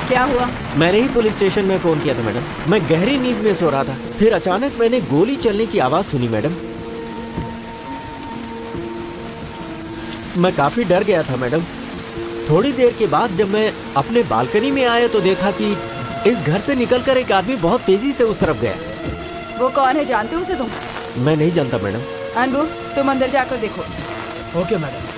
क्या हुआ? मैंने ही पुलिस स्टेशन में फोन किया था मैडम। मैं गहरी नींद में सो रहा था, फिर अचानक मैंने गोली चलने की आवाज सुनी मैडम। मैं काफी डर गया था मैडम। थोड़ी देर के बाद जब मैं अपने बालकनी में आया तो देखा कि इस घर से निकलकर एक आदमी बहुत तेजी से उस तरफ गया। वो कौन है, जानते हो उसे तुम? मैं नहीं जानता मैडम। अनबू तुम अंदर जाकर देखो। Okay madam.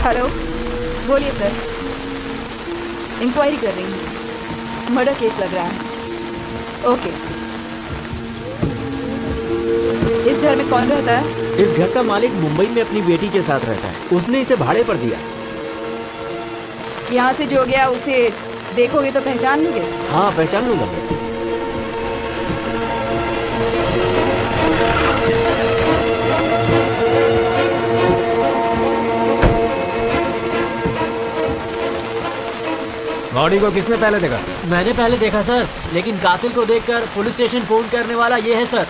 हेलो, बोलिए सर। इंक्वायरी कर रही हूँ, मर्डर केस लग रहा है। ओके। इस घर में कौन रहता है? इस घर का मालिक मुंबई में अपनी बेटी के साथ रहता है। उसने इसे भाड़े पर दिया। यहाँ से जो गया उसे देखोगे तो पहचान लोगे? हाँ पहचान लूंगा। बॉडी को किसने पहले देखा? मैंने पहले देखा सर, लेकिन कातिल को देखकर पुलिस स्टेशन फोन करने वाला ये है सर।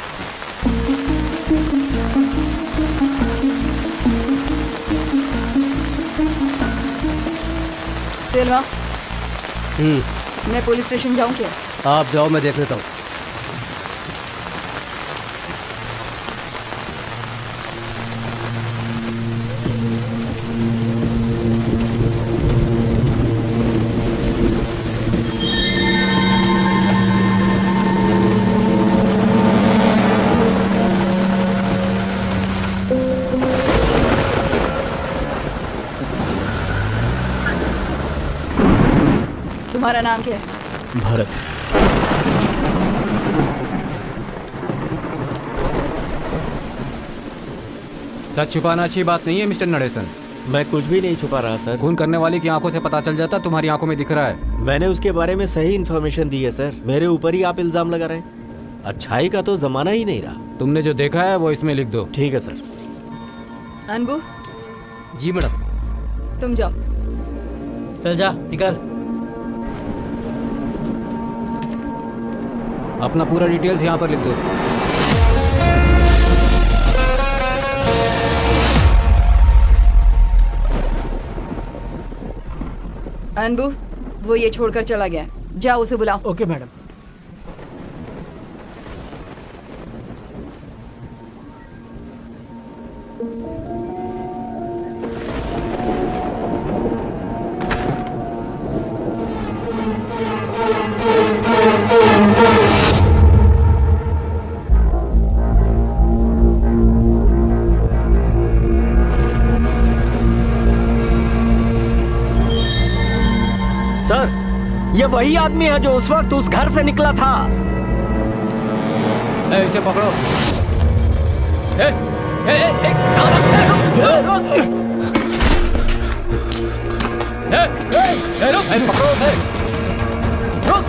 सिल्वा, मैं पुलिस स्टेशन जाऊँ क्या? आप जाओ, मैं देख लेता हूँ। तुम्हारा नाम क्या है? भारत। सच छुपाना अच्छी बात नहीं है मिस्टर नरेशन। मैं कुछ भी नहीं छुपा रहा सर। खून करने वाले की आंखों से पता चल जाता, तुम्हारी आंखों में दिख रहा है। मैंने उसके बारे में सही इन्फॉर्मेशन दी है सर। मेरे ऊपर ही आप इल्जाम लगा रहे हैं। अच्छाई का तो जमाना ही नहीं रहा। तुमने जो देखा है वो इसमें लिख दो। ठीक है सर। अनबू जी मैडम। तुम जाओ। चल जा निकल। अपना पूरा डिटेल्स यहाँ पर लिख दो। अनबू, वो ये छोड़कर चला गया, जाओ उसे बुलाओ। Okay madam. सर, ये वही आदमी है जो उस वक्त उस घर से निकला था। इसे पकड़ो। पकड़ो उसे। रुक,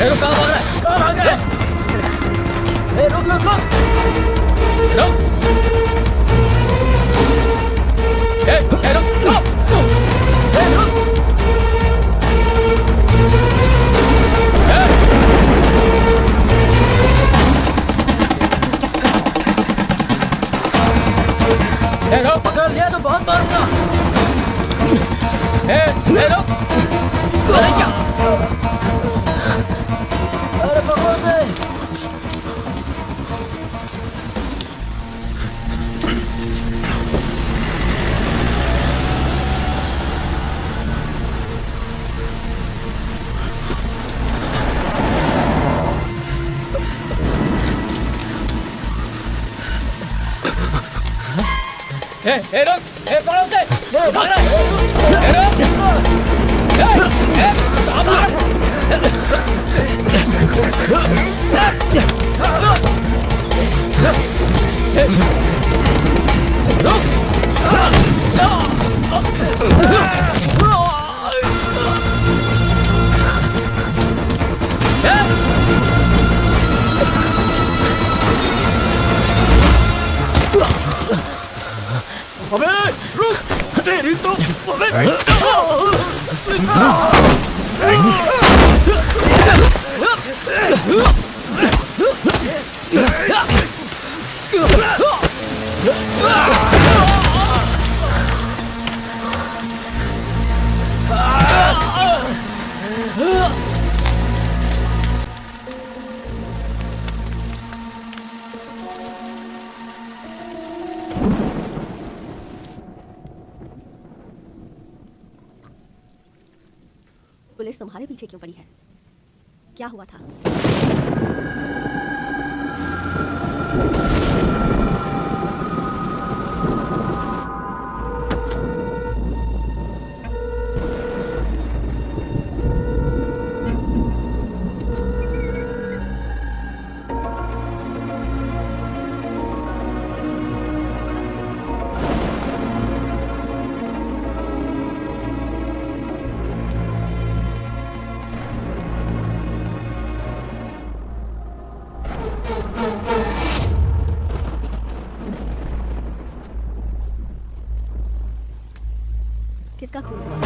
रुक, कहाँ भाग रहा है? कहाँ भाग रहा है? रुक, रुक, रुक, रुक, रुक, stop! रुक। पकड़ लिया तो बहुत मारूंगा। अरे क्या? अरे पकड़ो उसे। रुक, पकड़ो उसे। भाग रहा है। रुक, कहाँ भाग अबे रुक, तेरी तो पुलिस तुम्हारे पीछे क्यों पड़ी है? क्या हुआ था? किसका खून हुआ?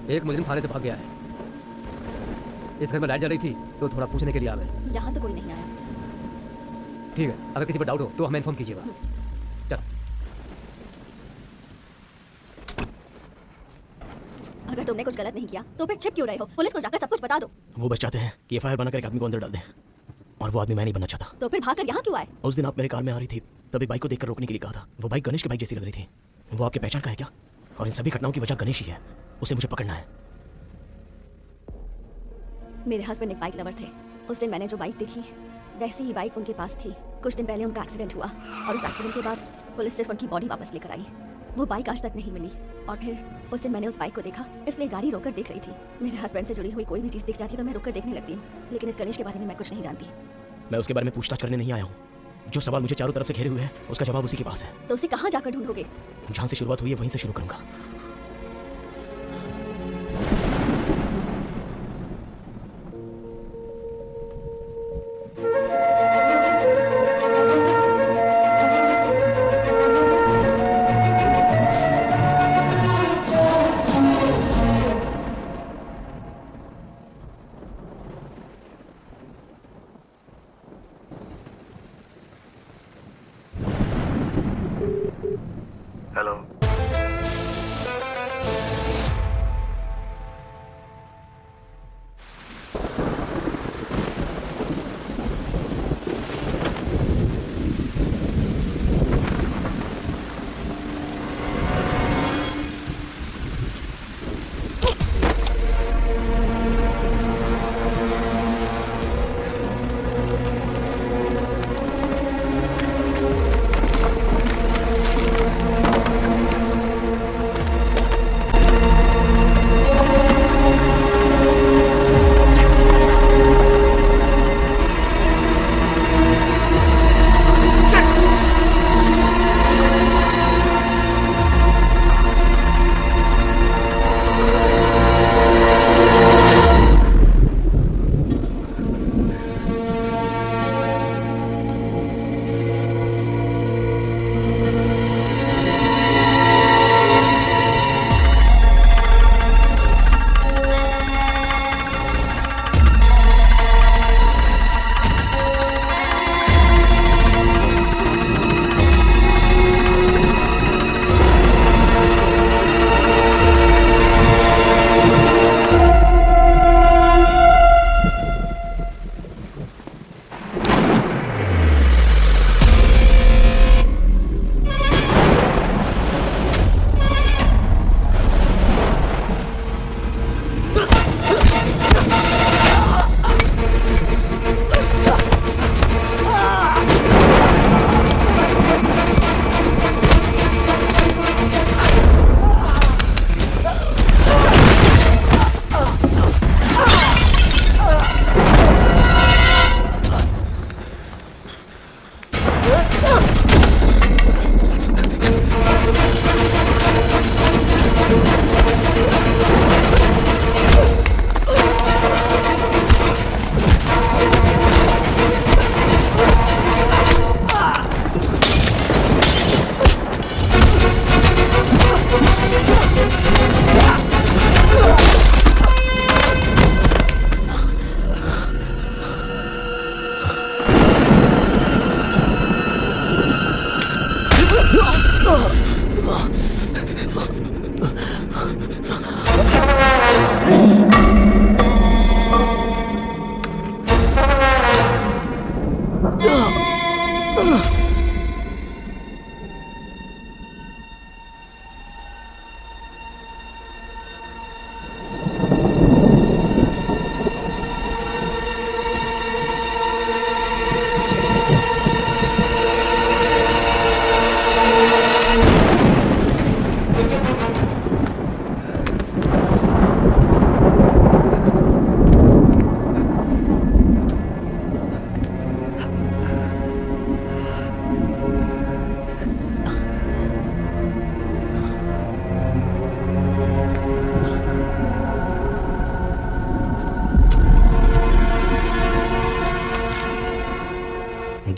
एक मुजरिम थाने से भाग गया है। इस घर में लाइट जल रही थी तो थोड़ा पूछने के लिए आ गए। यहाँ तो कोई नहीं आया। ठीक है, अगर किसी पर डाउट हो तो हमें इन्फॉर्म कीजिएगा। चलो। अगर तुमने कुछ गलत नहीं किया तो फिर छिप क्यों रहे हो? पुलिस को जाकर सब कुछ बता दो। वो बस चाहते हैं कि एफआईआर बनाकर एक आदमी को अंदर डाल दें, और वो आदमी मैं नहीं बनना चाहता। तो फिर भागकर यहाँ क्यों आए? उस दिन आप मेरे कार में आ रही थी, तभी बाइक को देखकर रोकने के लिए कहा था। वो बाइक गणेश की बाइक जैसी लग रही थी। वो आपके पहचान का है क्या? और इन सभी घटनाओं की वजह गणेश ही है। उसे मुझे पकड़ना है। मेरे हस्बैंड एक बाइक लवर थे। उस दिन मैंने जो बाइक देखी वैसी ही बाइक उनके पास थी। कुछ दिन पहले उनका एक्सीडेंट हुआ और उस एक्सीडेंट के बाद पुलिस सिर्फ उनकी बॉडी वापस लेकर आई। वो बाइक आज तक नहीं मिली और फिर उस दिन मैंने उस बाइक को देखा, इसलिए गाड़ी रोककर देख रही थी। मेरे हस्बैंड से जुड़ी हुई कोई भी चीज़ दिख जाती तो मैं रोककर देखने लगती हूँ, लेकिन इस गणेश के बारे में मैं कुछ नहीं जानती। मैं उसके बारे में पूछताछ करने नहीं आया हूँ। जो सवाल मुझे चारों तरफ से घेरे हुए हैं उसका जवाब उसी के पास है। तो उसे कहाँ जाकर ढूंढोगे? जहाँ से शुरुआत हुई है वहीं से शुरू करूंगा। हेलो।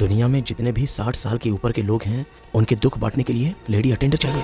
दुनिया में जितने भी 60 साल के ऊपर के लोग हैं उनके दुख बांटने के लिए लेडी अटेंडर चाहिए।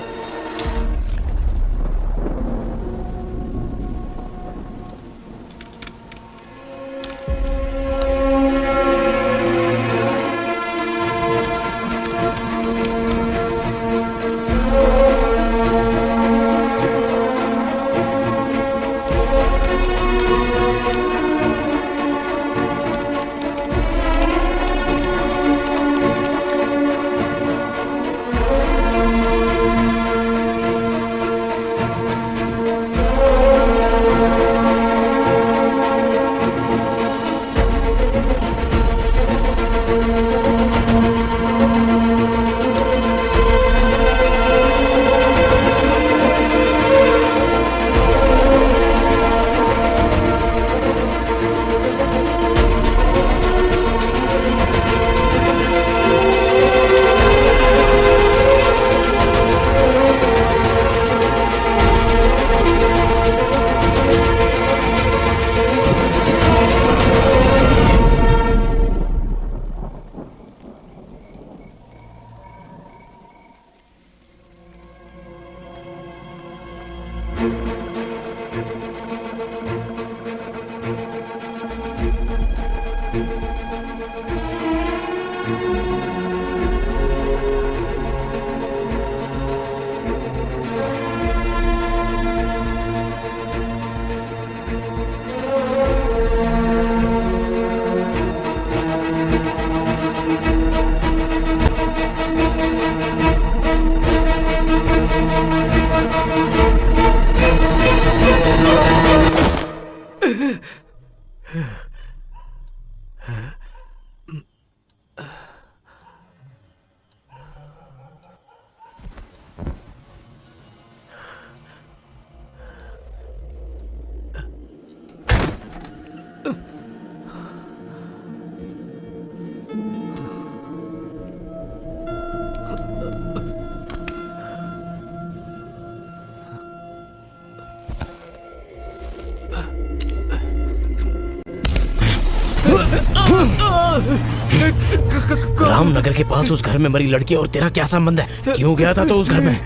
रामनगर के पास उस घर में मरी लड़की और तेरा क्या संबंध है? क्यों गया था तो उस घर में?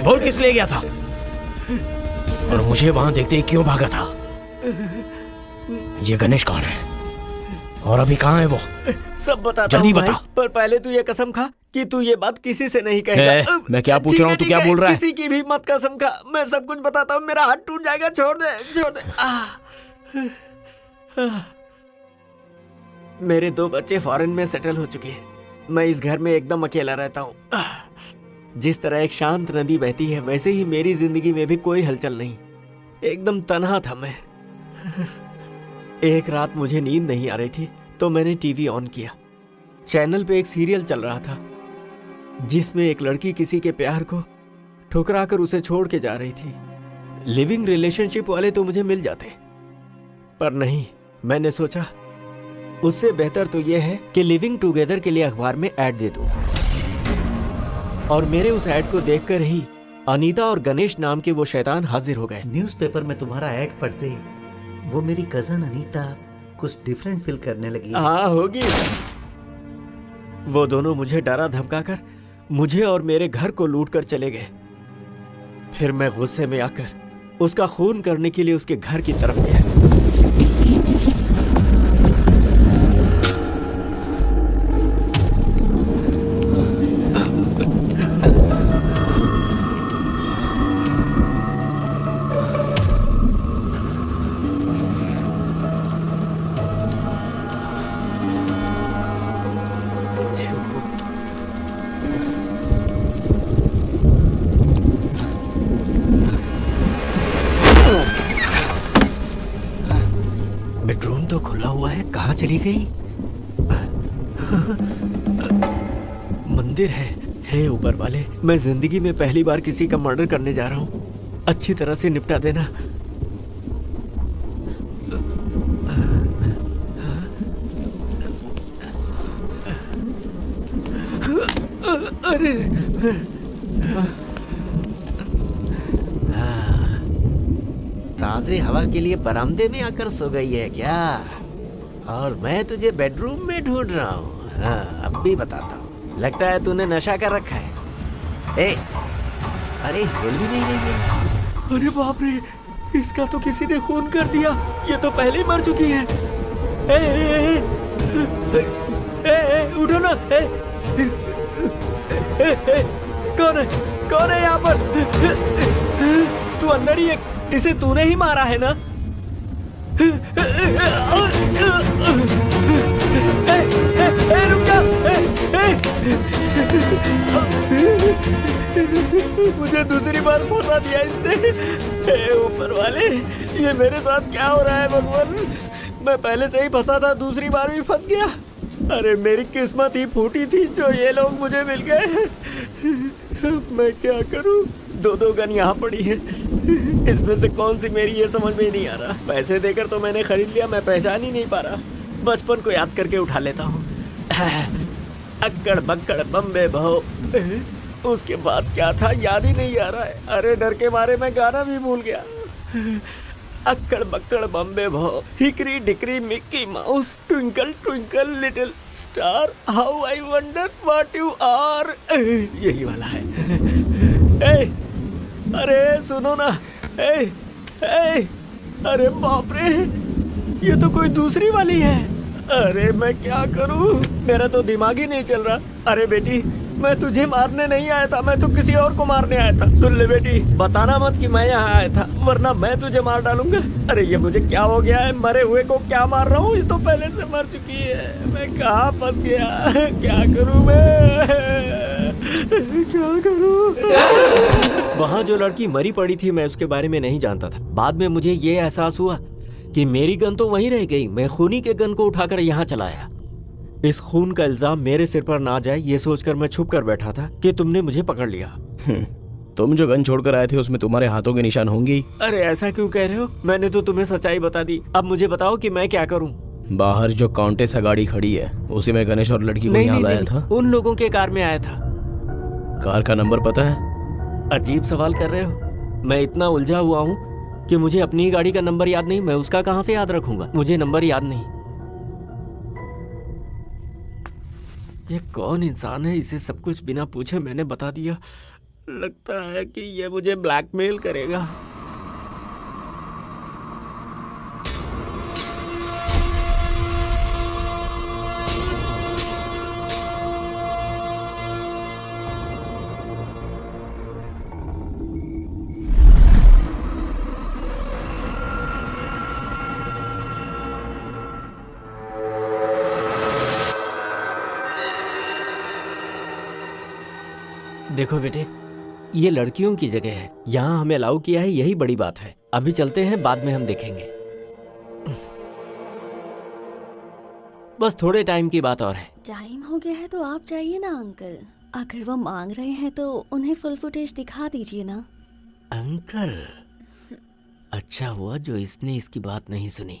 बोल किस लिए गया था? और मुझे वहां देखते ही क्यों भागा था? ये गणेश कौन है और अभी कहाँ है वो? सब बताता जल्दी हूँ भाई, बता। पर पहले तू ये कसम खा कि तू ये बात किसी से नहीं कहेगा। मैं क्या पूछ रहा हूँ, तू क्या बोल रहा है? किसी की भी मत कसम खा, मैं सब कुछ बताता हूँ। मेरा हाथ टूट जाएगा, छोड़ दे छोड़ दे। मेरे 2 बच्चे फॉरेन में सेटल हो चुके हैं। मैं इस घर में एकदम अकेला रहता हूँ। जिस तरह एक शांत नदी बहती है, वैसे ही मेरी जिंदगी में भी कोई हलचल नहीं। एकदम तन्हा था मैं। एक रात मुझे नींद नहीं आ रही थी तो मैंने टीवी ऑन किया। चैनल पे एक सीरियल चल रहा था जिसमें एक लड़की किसी के प्यार को ठुकरा कर उसे छोड़ के जा रही थी। लिविंग रिलेशनशिप वाले तो मुझे मिल जाते, पर नहीं। मैंने सोचा उससे बेहतर तो यह है कि लिविंग टुगेदर के लिए अखबार में ऐड दे दूं। और मेरे उस ऐड को देखकर ही अनीता और गणेश नाम के वो शैतान हाजिर हो गए। न्यूज़पेपर में तुम्हारा ऐड पढ़ते वो मेरी कजन अनीता कुछ डिफरेंट फील करने लगी। हाँ होगी। वो दोनों मुझे डरा धमका कर मुझे और मेरे घर को लूट कर चले गए। फिर मैं गुस्से में आकर उसका खून करने के लिए उसके घर की तरफ गया। बेडरूम तो खुला हुआ है, कहाँ चली गई? मंदिर है। हे ऊपर वाले, मैं जिंदगी में पहली बार किसी का मर्डर करने जा रहा हूँ। अच्छी तरह से निपटा देना। अरे ताज़ी हवा के लिए बरामदे में आकर सो गई है क्या? और मैं तुझे बेडरूम में ढूंढ रहा हूँ। हाँ, अब भी बताता हूँ। लगता है तूने नशा कर रखा है। ए, अरे हिल भी नहीं रही है। अरे बाप रे, इसका तो किसी ने खून कर दिया। ये तो पहले ही मर चुकी है। ए, ए, ए, ए, ए, उठो ना। ए, ए, ए, कौन है? कौन है यहाँ पर? तू अंदर ही है। इसे तूने ही मारा है ना? रुक जा। मुझे दूसरी बार फंसा दिया इसने। ऊपर वाले, ये मेरे साथ क्या हो रहा है भगवान? मैं पहले से ही फंसा था, दूसरी बार भी फंस गया। अरे मेरी किस्मत ही फूटी थी जो ये लोग मुझे मिल गए। मैं क्या करूं? 2 गन यहाँ पड़ी है। इसमें से कौन सी मेरी, ये समझ में नहीं आ रहा। पैसे देकर तो मैंने खरीद लिया, मैं पहचान ही नहीं पा रहा। बचपन को याद करके उठा लेता हूँ। अक्कड़ बक्कड़ बम्बे बहो। उसके बाद क्या था याद ही नहीं आ रहा है। अरे डर के मारे मैं गाना भी भूल गया। अक्कड़ बक्कड़ बम्बे बहो, hickory dickory Mickey mouse, twinkle twinkle little star, how I wonder what you are. यही वाला है। ए, अरे सुनो ना। ए, ए, अरे बाप रे, ये तो कोई दूसरी वाली है। अरे मैं क्या करूं, मेरा तो दिमाग ही नहीं चल रहा। अरे बेटी, मैं तुझे मारने नहीं आया था, मैं तो किसी और को मारने आया था। सुन ले बेटी, बताना मत कि मैं यहाँ आया था, वरना मैं तुझे मार डालूंगा। अरे ये मुझे क्या हो गया है, मरे हुए को क्या मार रहा हूँ, ये तो पहले से मर चुकी है। मैं कहाँ फंस गया, क्या करूँ मैं, क्या करूँ। वहाँ जो लड़की मरी पड़ी थी मैं उसके बारे में नहीं जानता था। बाद में मुझे ये एहसास हुआ कि मेरी गन तो वहीं रह गई। मैं खूनी के गन को उठाकर यहाँ चला आया। इस खून का इल्जाम मेरे सिर पर ना जाए ये सोचकर मैं छुप कर बैठा था कि तुमने मुझे पकड़ लिया। तुम जो गन छोड़कर आए थे उसमें तुम्हारे हाथों के निशान होंगे। अरे ऐसा क्यों कह रहे हो, मैंने तो तुम्हें सच्चाई बता दी। अब मुझे बताओ कि मैं क्या करूं। बाहर जो काउंटेसा गाड़ी खड़ी है उसी में गणेश और लड़की को यहाँ लाया था। उन लोगों के कार में आया था। कार का नंबर पता है? अजीब सवाल कर रहे हो। मैं इतना उलझा हुआ हूँ कि मुझे अपनी ही गाड़ी का नंबर याद नहीं। मैं उसका कहाँ से याद रखूंगा, मुझे नंबर याद नहीं। ये कौन इंसान है, इसे सब कुछ बिना पूछे मैंने बता दिया। लगता है कि ये मुझे ब्लैकमेल करेगा। देखो बेटे, ये लड़कियों की जगह है, यहाँ हमें अलाउ किया है, यही बड़ी बात है। अभी चलते हैं, बाद में हम देखेंगे। बस थोड़े टाइम की बात और है। टाइम हो गया है तो आप जाइए ना अंकल। अगर वो मांग रहे हैं तो उन्हें फुल फुटेज दिखा दीजिए ना। अंकल, अच्छा हुआ जो इसने इसकी बात नहीं सुनी।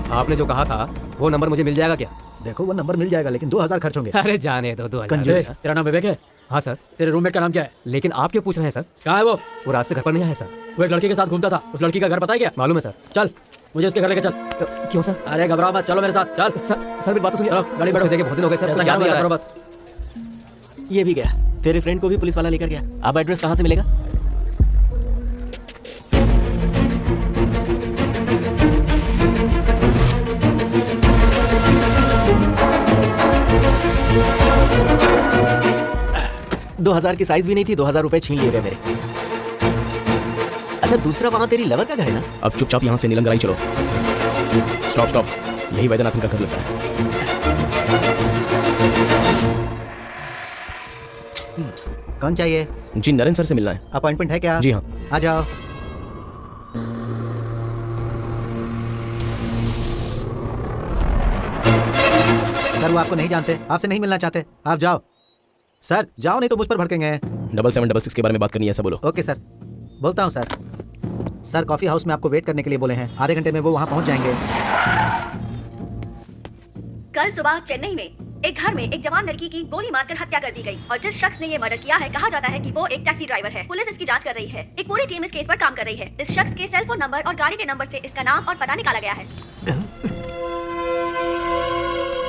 आपने जो कहा था वो नंबर मुझे मिल जाएगा क्या? देखो वो नंबर मिल जाएगा लेकिन 2000 खर्च होंगे। अरे जाने दो, 2000। कंजूस। तेरा नाम विवेक है? हाँ सर। तेरे रूममेट का नाम क्या है? लेकिन आप क्यों पूछ रहे हैं सर? कहाँ है वो रात से घर पर नहीं आया सर। वो एक लड़की के साथ घूमता था, उस लड़की का घर पता है क्या? मालूम है सर। चल मुझे उसके घर लेके चल। क्यों सर? अरे घबराओ मत, चलो मेरे साथ चल। सर मेरी बात तो सुनिए। गाड़ी बैठो, देखे बहुत दिन हो गए सर। ऐसा याद करो बस। ये भी गया, तेरे फ्रेंड को भी पुलिस वाला लेकर गया। अब एड्रेस कहाँ से मिलेगा? $2000 की साइज भी नहीं थी, 2000 रुपए छीन लिए गए मेरे। अच्छा दूसरा वहां तेरी लवर का घर है ना? अब चुपचाप यहाँ से नीलंगराई चलो। स्टॉप स्टॉप, यही वैद्यनाथन का घर लगता है। कौन चाहिए? जी नरेंद्र सर से मिलना है। अपॉइंटमेंट है क्या? जी हाँ। आ जाओ। सर वो आपको नहीं जानते, आपसे नहीं मिलना चाहते, आप जाओ। सर जाओ नहीं तो मुझ पर भड़केंगे। 7766 के बारे में बात करनी है, ऐसा बोलो। ओके सर, बोलता हूँ सर। सर कॉफी हाउस में आपको वेट करने के लिए बोले हैं, आधे घंटे में वो वहाँ पहुँच जाएंगे। कल सुबह चेन्नई में एक घर में एक जवान लड़की की गोली मारकर हत्या कर दी गई और जिस शख्स ने ये मर्डर किया है कहा जाता है कि वो एक टैक्सी ड्राइवर है। पुलिस इसकी जांच कर रही है। एक पूरी टीम इस केस पर काम कर रही है। इस शख्स के सेल फोन नंबर और गाड़ी के नंबर से इसका नाम और पता निकाला गया है।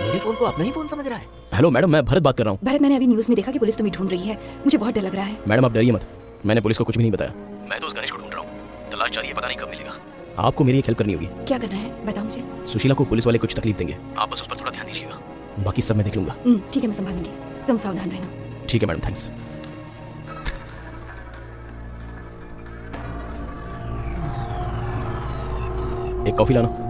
मेरे फोन को अपना ही फोन समझ रहा है। हेलो मैडम, मैं भरत बात कर रहा हूँ। भरत, मैंने अभी न्यूज़ में देखा कि पुलिस तुम्हें ढूंढ रही है। मुझे बहुत डर लग रहा है। मैडम आप डरिए मत, मैंने पुलिस को कुछ भी नहीं बताया। मैं तो उस गणेश को ढूंढ रहा हूँ, तलाश जारी है, पता नहीं कब मिलेगा। आपको मेरी एक हेल्प करनी होगी। क्या करना है बताओ मुझे। सुशीला को पुलिस वाले कुछ तकलीफ देंगे, आप बस उस पर थोड़ा ध्यान दीजिएगा, बाकी सब मैं देख लूंगा। ठीक है, मैं संभालूंगी, तुम सावधान रहना। ठीक है मैडम, थैंक्स। एक कॉफी लाना।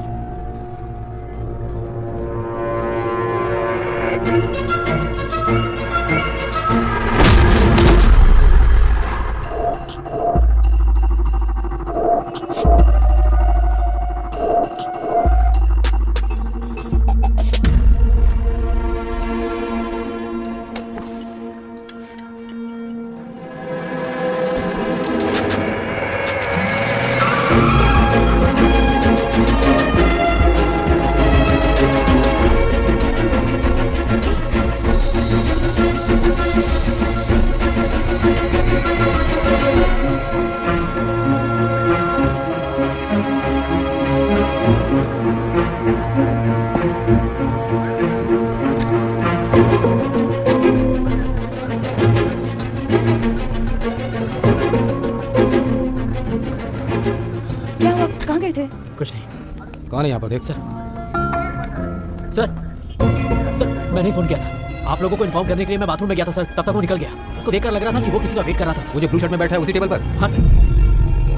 गए थे? कुछ नहीं कौन है यहाँ पर? देख सर। सर मैंने फोन किया था आप लोगों को इन्फॉर्म करने के लिए। मैं बाथरूम में गया था सर, तब तक वो निकल गया। उसको देखकर लग रहा था कि वो किसी का वेट कर रहा था सर। वो जो ब्लू शर्ट में बैठा है उसी टेबल पर? हाँ सर।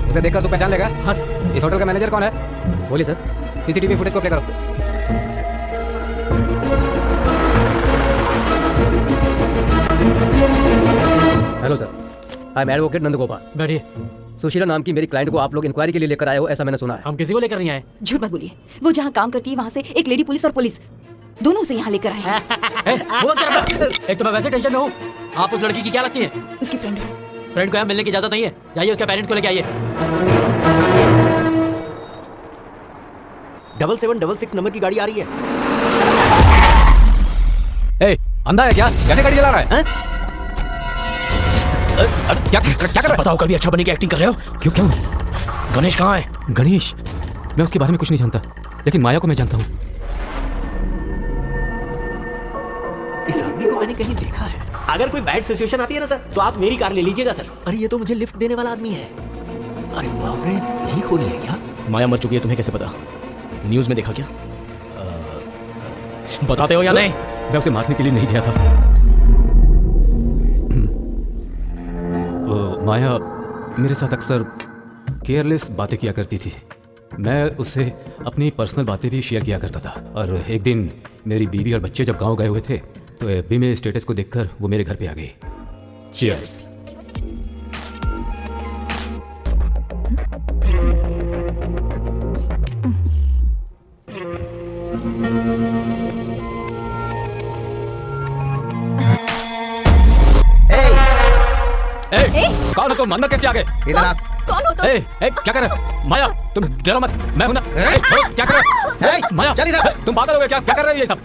उसे देखकर तू पहचान लेगा? हाँ सर। इस होटल का मैनेजर कौन है? बोलिए सर। सीसीटीवी फुटेज को प्ले करो। Hello sir, I am advocate Nandgopal. बैठिए। सुशीला नाम की मेरी क्लाइंट को आप लोग इंक्वायरी के लिए लेकर आए हो, ऐसा मैंने सुना है। हम किसी को लेकर नहीं आए। झूठ मत बोलिए। वो जहाँ काम करती है वहाँ से एक लेडी पुलिस और पुलिस दोनों से यहाँ लेकर आए हैं। वो क्या करता? एक तो मैं वैसे टेंशन में हूँ, आप उस लड़की की क्या लगती है? उसकी फ्रेंड। फ्रेंड को यहाँ मिलने की इजाजत नहीं है। जाइए उसके पेरेंट्स को लेके आइए। 7766 नंबर की गाड़ी आ रही है। ए, अंधा है क्या? कैसे गाड़ी चला रहा है? क्या कर रहा है? बताओ, कभी अच्छा बनने की एक्टिंग कर रहे हो? क्यों? गणेश कहाँ है? गणेश? मैं उसके बारे में कुछ नहीं जानता, लेकिन माया को मैं जानता हूँ। इस आदमी को मैंने कहीं देखा है। अगर कोई बैड सिचुएशन आती है ना सर, तो आप मेरी कार ले लीजिएगा सर। अरे ये तो मुझे लिफ्ट देने वाला आदमी है। अरे बाप रे, यही खोली है क्या? माया मर चुकी है, तुम्हें कैसे पता? न्यूज में देखा क्या? बताते हो या नहीं? मैं उसे मारने के लिए नहीं गया था। माया मेरे साथ अक्सर केयरलेस बातें किया करती थी। मैं उससे अपनी पर्सनल बातें भी शेयर किया करता था। और एक दिन मेरी बीवी और बच्चे जब गांव गए हुए थे, तो एफबी में स्टेटस को देखकर वो मेरे घर पे आ गई। चीयर्स। कौन हो तुम? अंदर कैसे आ गए? इधर आप। कौन हो तुम? क्या कर रहे हो? माया, तुम डरो मत, मैं हूं ना। क्या कर रहे हो? माया, चल इधर। तुम पागल हो गए क्या? क्या कर रहे हो ये सब?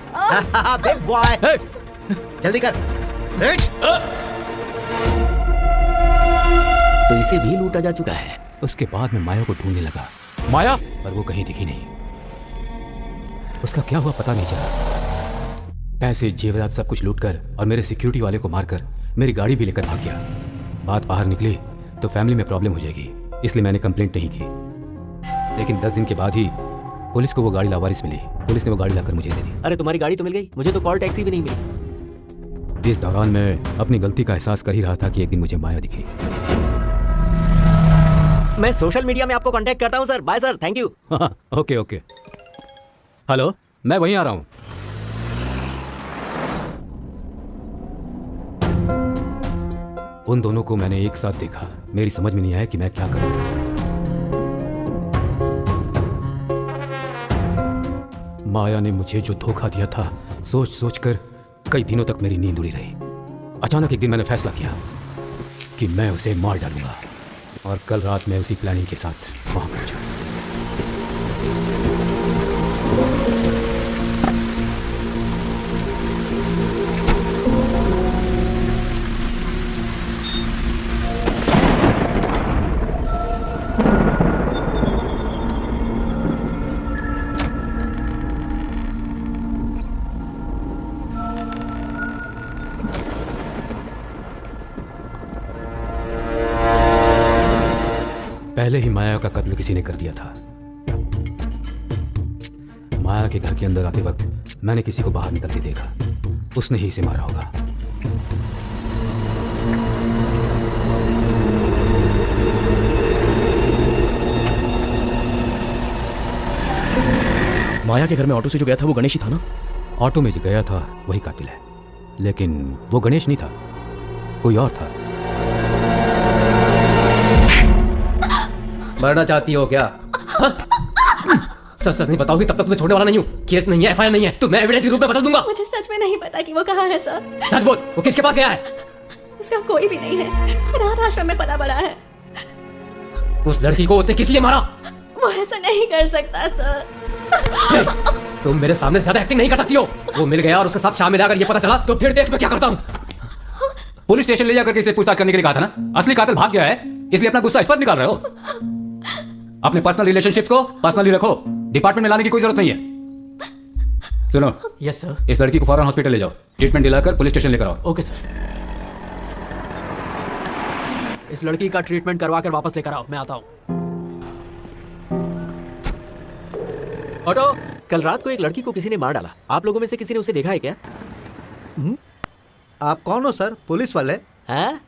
बिग बॉय, जल्दी कर। तो इसे भी लूटा जा चुका है। उसके बाद मैं माया को ढूंढने लगा, माया, पर वो कहीं दिखी नहीं। उसका क्या हुआ पता नहीं चला। पैसे, जेवरात सब कुछ लूटकर और मेरे सिक्योरिटी वाले को मारकर मेरी गाड़ी भी लेकर भाग गया। बात बाहर निकली तो फैमिली में प्रॉब्लम हो जाएगी, इसलिए मैंने कंप्लेंट नहीं की। लेकिन 10 दिन के बाद ही पुलिस को वो गाड़ी लावारिस मिली। पुलिस ने वो गाड़ी लाकर मुझे दे दी। अरे तुम्हारी गाड़ी तो मिल गई, मुझे तो कॉल टैक्सी भी नहीं मिली। इस दौरान मैं अपनी गलती का एहसास कर ही रहा था कि एक दिन मुझे माया दिखी। मैं सोशल मीडिया में आपको कांटेक्ट करता हूं sir. Bye sir, thank you. Okay. Hello, मैं वहीं आ रहा हूँ। उन दोनों को मैंने एक साथ देखा। मेरी समझ में नहीं आया कि मैं क्या करूं। माया ने मुझे जो धोखा दिया था, सोच सोच कर कई दिनों तक मेरी नींद उड़ी रही। अचानक एक दिन मैंने फैसला किया कि मैं उसे मार डालूंगा, और कल रात मैं उसी प्लानिंग के साथ वहां पहुंचा। पहले ही माया का कत्ल किसी ने कर दिया था। माया के घर के अंदर आते वक्त मैंने किसी को बाहर निकलते देखा। उसने ही इसे मारा होगा। माया के घर में ऑटो से जो गया था वो गणेश ही था ना? ऑटो में जो गया था वही कातिल है, लेकिन वो गणेश नहीं था, कोई और था। मरना चाहती हो क्या? सच नहीं बताओगी तब तक तुम्हें छोड़ने वाला नहीं हूँ। केस नहीं है, एफआईआर नहीं है, तो मैं एविडेंस के रूप में बता दूंगा। मुझे सच में नहीं पता कि वो कहाँ है सर। सच बोल, वो किसके पास गया है? उसका कोई भी नहीं है, अनाथ आश्रम में पला बड़ा है। उस लड़की को उसने किस लिए मारा? वो ऐसा नहीं कर सकता सर। तुम मेरे सामने ज्यादा एक्टिंग नहीं कर सकती हो। वो मिल गया और उसके साथ शामिल अगर ये पता चला तो फिर देख मैं क्या करता हूँ। पुलिस स्टेशन ले जाकर इसे पूछताछ करने के लिए कहा था ना। असली कातिल भाग गया है, इसलिए अपना गुस्सा इस पर निकाल रहे हो। अपने पर्सनल रिलेशनशिप को पर्सनली रखो, डिपार्टमेंट में लाने की कोई जरूरत नहीं है। सुनो। Yes sir. इस लड़की को फौरन हॉस्पिटल ले जाओ, ट्रीटमेंट दिलाकर पुलिस स्टेशन लेकर आओ। Okay sir. इस लड़की का ट्रीटमेंट करवा कर वापस लेकर आओ, मैं आता हूँ। ऑटो। कल रात को एक लड़की को किसी ने मार डाला। आप लोगों में से किसी ने उसे देखा है क्या? आप कौन हो सर? पुलिस वाले? हैं?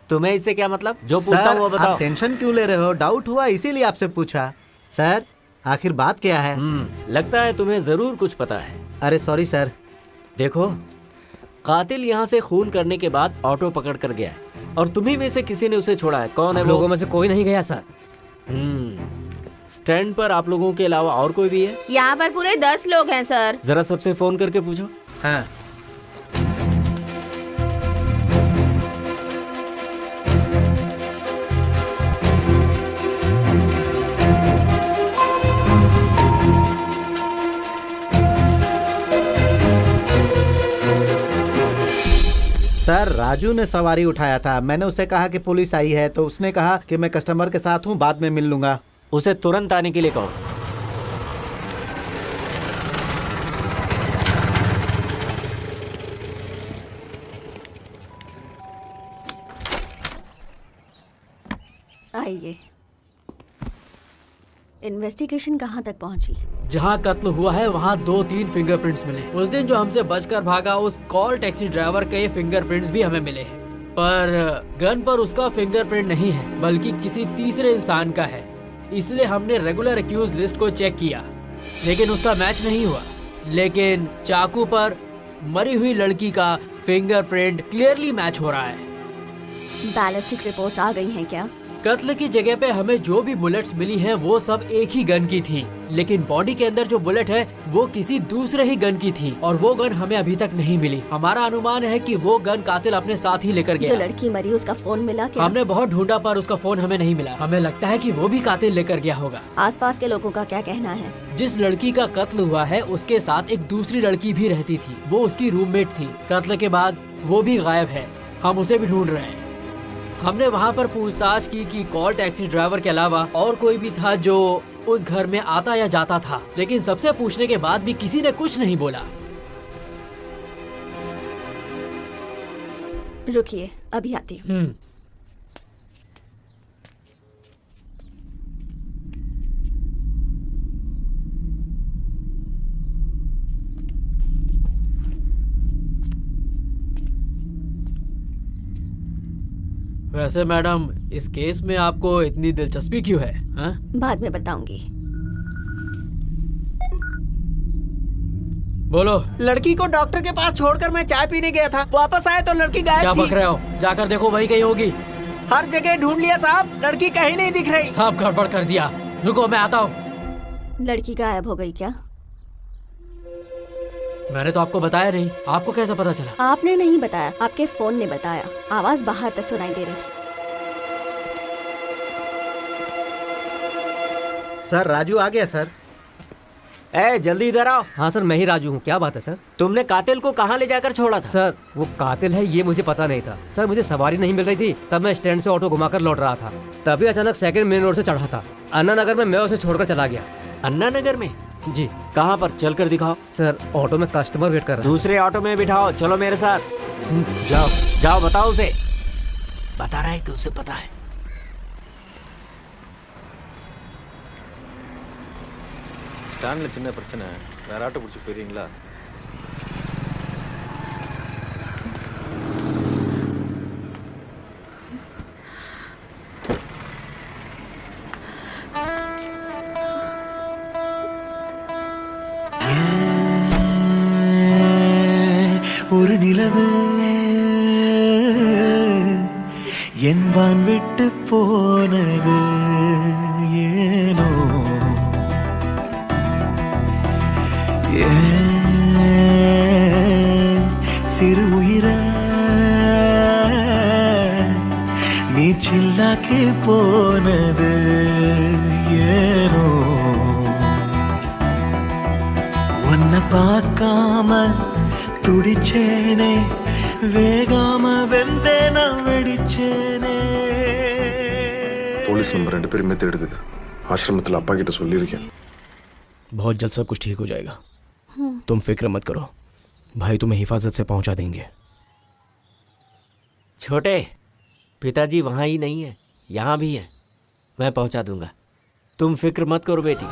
तुम्हें इससे क्या मतलब? जो पूछता हूँ वो बताओ। आप टेंशन क्यों ले रहे हो? डाउट हुआ इसीलिए आपसे पूछा। सर आखिर बात क्या है? लगता है तुम्हें जरूर कुछ पता है। अरे सॉरी सर। देखो, कातिल यहाँ से खून करने के बाद ऑटो पकड़ कर गया है और तुम्ही में से किसी ने उसे छोड़ा है। कौन है वो? लोगों में से कोई नहीं गया सर। स्टैंड पर आप लोगों के अलावा और कोई भी है? यहाँ पर पूरे 10 लोग हैं सर। जरा सबसे फोन करके पूछो। हाँ। सर राजू ने सवारी उठाया था। मैंने उसे कहा कि पुलिस आई है तो उसने कहा कि मैं कस्टमर के साथ हूँ, बाद में मिल लूंगा। उसे तुरंत आने के लिए कहो। आइए। इन्वेस्टिगेशन कहाँ तक पहुँची? जहाँ कत्ल हुआ है वहाँ 2-3 फिंगरप्रिंट्स मिले। उस दिन जो हमसे बचकर भागा उस कॉल टैक्सी ड्राइवर के फिंगरप्रिंट्स भी हमें मिले हैं, पर गन पर उसका फिंगरप्रिंट नहीं है बल्कि किसी तीसरे इंसान का है। इसलिए हमने रेगुलर एक्यूज लिस्ट को चेक किया लेकिन उसका मैच नहीं हुआ। लेकिन चाकू पर मरी हुई लड़की का फिंगरप्रिंट क्लियरली मैच हो रहा है। बैलिस्टिक रिपोर्ट्स आ गई हैं क्या? कत्ल की जगह पे हमें जो भी बुलेट्स मिली हैं वो सब एक ही गन की थी, लेकिन बॉडी के अंदर जो बुलेट है वो किसी दूसरे ही गन की थी और वो गन हमें अभी तक नहीं मिली। हमारा अनुमान है कि वो गन कातिल अपने साथ ही लेकर गया। जो लड़की मरी उसका फोन मिला क्या? हमने बहुत ढूंढा पर उसका फोन हमें नहीं मिला। हमें लगता है कि वो भी कातिल लेकर गया होगा। आसपास के लोगों का क्या कहना है? जिस लड़की का कत्ल हुआ है उसके साथ एक दूसरी लड़की भी रहती थी, वो उसकी रूममेट थी। कत्ल के बाद वो भी गायब है, हम उसे भी ढूंढ रहे हैं। हमने वहाँ पर पूछताछ की कि कॉल टैक्सी ड्राइवर के अलावा और कोई भी था जो उस घर में आता या जाता था, लेकिन सबसे पूछने के बाद भी किसी ने कुछ नहीं बोला। रुकिए, अभी आती हूँ। वैसे मैडम, इस केस में आपको इतनी दिलचस्पी क्यों है? हा? बाद में बताऊंगी। बोलो। लड़की को डॉक्टर के पास छोड़कर मैं चाय पीने गया था, वापस आए तो लड़की गायब क्या थी। बक रहे हो? जाकर देखो, वही कहीं होगी। हर जगह ढूंढ लिया साहब, लड़की कहीं नहीं दिख रही। सब गड़बड़ कर दिया। रुको, मैं आता हूँ। लड़की गायब हो गई क्या? मैंने तो आपको बताया नहीं। आपको कैसे पता चला? आपने नहीं बताया, आपके फोन ने बताया। आवाज बाहर तक सुनाई दे रही थी। सर राजू आ गया सर। ए जल्दी इधर आओ। हाँ सर, मैं ही राजू हूँ। क्या बात है सर? तुमने कातिल को कहाँ ले जाकर छोड़ा था? सर वो कातिल है ये मुझे पता नहीं था सर। मुझे सवारी नहीं मिल रही थी, तब मैं स्टैंड से ऑटो घुमाकर लौट रहा था, तभी अचानक सेकंड मेन रोड से चढ़ा था। अन्ना नगर में मैं उसे छोड़कर चला गया। अन्ना नगर में? जी। कहाँ पर? चल कर दिखाओ। सर ऑटो में कस्टमर वेट कर रहा है। दूसरे ऑटो में बिठाओ, चलो मेरे साथ। जाओ जाओ, बताओ उसे। बता रहा है कि उसे पता है। ஸ்டாண்ட்ல சின்ன பிரச்சனை, வேற ஆட்டோ பிடிச்சி போயிருங்களா? ஒரு நிலவு என் வான் விட்டு போனது ஏனோ, சிறு உயிர நீ சில்லாக்கி போனது ஏனோ, உன்னை பார்க்காம துடிச்சேனே, வேகாம வெந்தேனா வெடிச்சேனே. போலீஸ் நம்ம 2 பேருமே தேடுது. ஆசிரமத்தில் அப்பா கிட்ட சொல்லியிருக்கேன். बहुत जल्द सब कुछ ठीक हो जाएगा। तुम फिक्र मत करो, भाई तुम्हें हिफाजत से पहुंचा देंगे। छोटे, पिताजी वहाँ ही नहीं है, यहाँ भी है। मैं पहुँचा दूंगा, तुम फिक्र मत करो बेटी।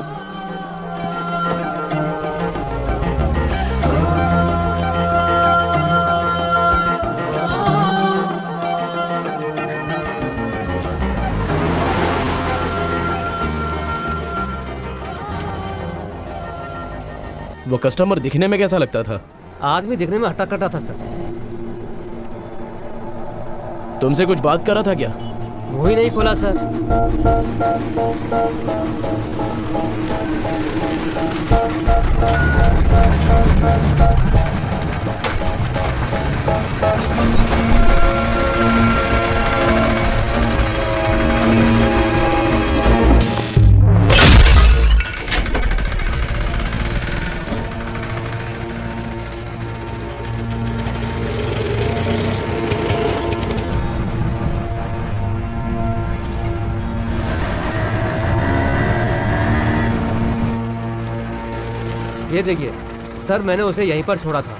वो कस्टमर दिखने में कैसा लगता था? आदमी दिखने में हट्टा कट्टा था सर। तुमसे कुछ बात कर रहा था क्या? मुंह ही नहीं खोला सर। ये देखिए सर, मैंने उसे यहीं पर छोड़ा था।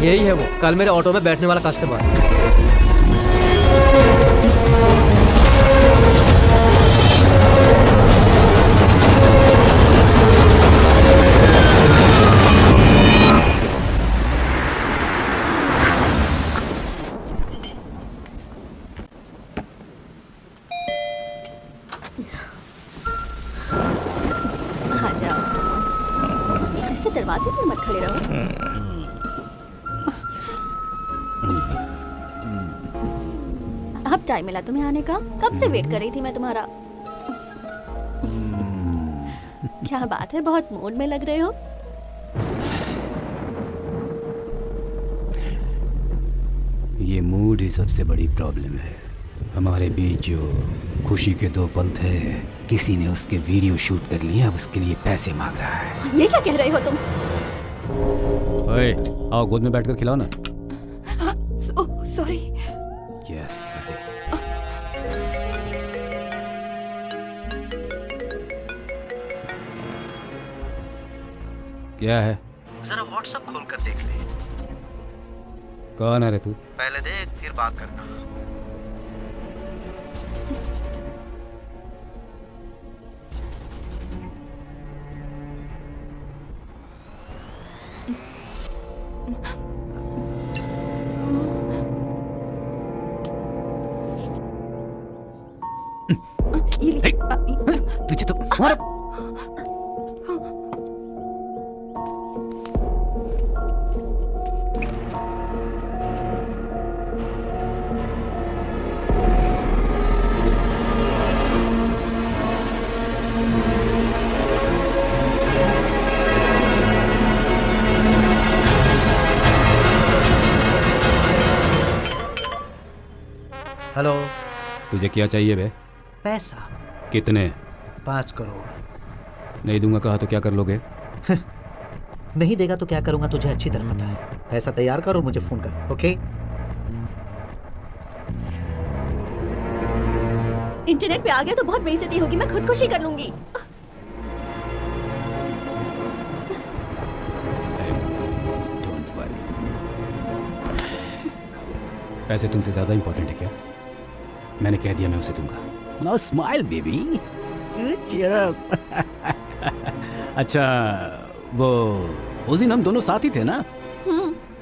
यही है वो कल मेरे ऑटो में बैठने वाला कस्टमर। आ जाओ, ऐसे दरवाजे पर मत खड़े रहो। अब टाइम मिला तुम्हें आने का? कब से वेट कर रही थी मैं तुम्हारा। क्या बात है, बहुत मूड में लग रहे हो। ये मूड ही सबसे बड़ी प्रॉब्लम है। हमारे बीच जो खुशी के दो पल थे, किसी ने उसके वीडियो शूट कर लिया, अब उसके लिए पैसे मांग रहा है। ये क्या कह रहे हो तुम? ओए, आओ गोद में बैठकर खिलाओ ना। सॉरी। यस। क्या है? जरा व्हाट्सएप खोल कर देख ले। कौन है रे तू? पहले देख फिर बात करना। तुझे तो मारो। हेलो। तुझे क्या चाहिए बे? पैसा। कितने? 5 करोड़। नहीं दूंगा कहा तो क्या कर लोगे? नहीं देगा तो क्या करूंगा तुझे अच्छी तरह पता है। पैसा तैयार कर और मुझे फोन कर, ओके? इंटरनेट पे आ गया तो बहुत बेइज्जती होगी, मैं खुदकुशी कर लूंगी। पैसे तुमसे ज्यादा इंपॉर्टेंट है क्या? मैंने कह दिया मैं उसे दूंगा। Now smile baby. Cheer up. अच्छा, वो उस दिन हम दोनों साथ ही थे ना?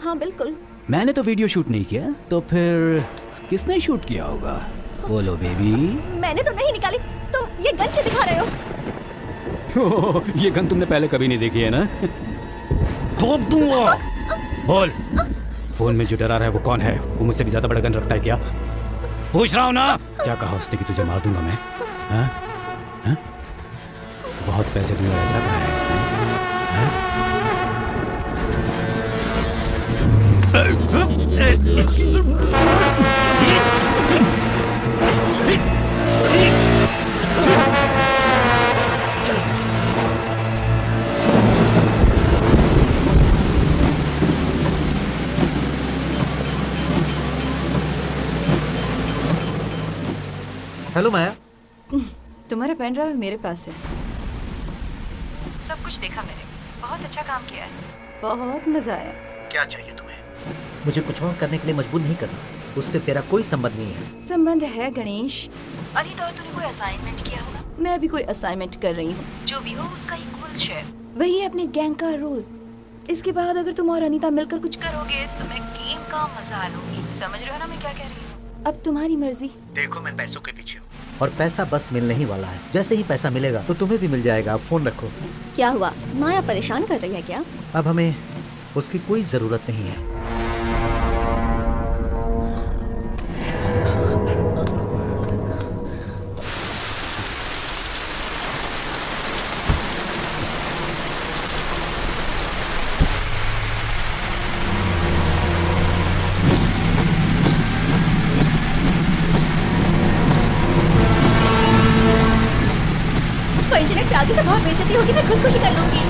हाँ बिल्कुल। मैंने तो वीडियो शूट नहीं किया, तो फिर किसने शूट किया होगा? बोलो बेबी। मैंने तो नहीं निकाली। तुम ये गन क्यों दिखा रहे हो? ये गन तुमने पहले कभी नहीं देखी है ना? ठोक दूंगा। बोल, फोन में जो डरा रहा है वो कौन है? वो मुझसे भी ज्यादा बड़ा गन रखता है क्या? पूछ रहा हूँ ना। क्या कहा उसने कि तुझे मार दूंगा मैं? हाँ? हाँ? बहुत पैसे दूंगा ऐसा कहा है उसने? हेलो माया। तुम्हारा पेन ड्राइव मेरे पास है। सब कुछ देखा मैंने, बहुत अच्छा काम किया है, बहुत मजा आया। क्या चाहिए तुम्हें? मुझे कुछ और करने के लिए मजबूर नहीं करना, उससे तेरा कोई संबंध नहीं है। संबंध है गणेश। अनीता और तूने कोई असाइनमेंट किया होगा, मैं भी कोई असाइनमेंट कर रही हूँ। जो भी हो उसका इक्वल शेयर, वही है अपनी गैंग का रोल। इसके बाद अगर तुम और अनीता मिलकर कुछ करोगे तो मैं गेम का मजा लूंगी। समझ रहे हो ना मैं क्या कह रही हूँ? अब तुम्हारी मर्जी। देखो मैं पैसों के पीछे हूँ और पैसा बस मिलने ही वाला है। जैसे ही पैसा मिलेगा तो तुम्हें भी मिल जाएगा। आप फोन रखो। क्या हुआ, माया परेशान कर रही है क्या? अब हमें उसकी कोई जरूरत नहीं है। इंटरनेट से आगे तक बहुत बेइज्जती होगी, मैं खुदकुशी कर लूंगी।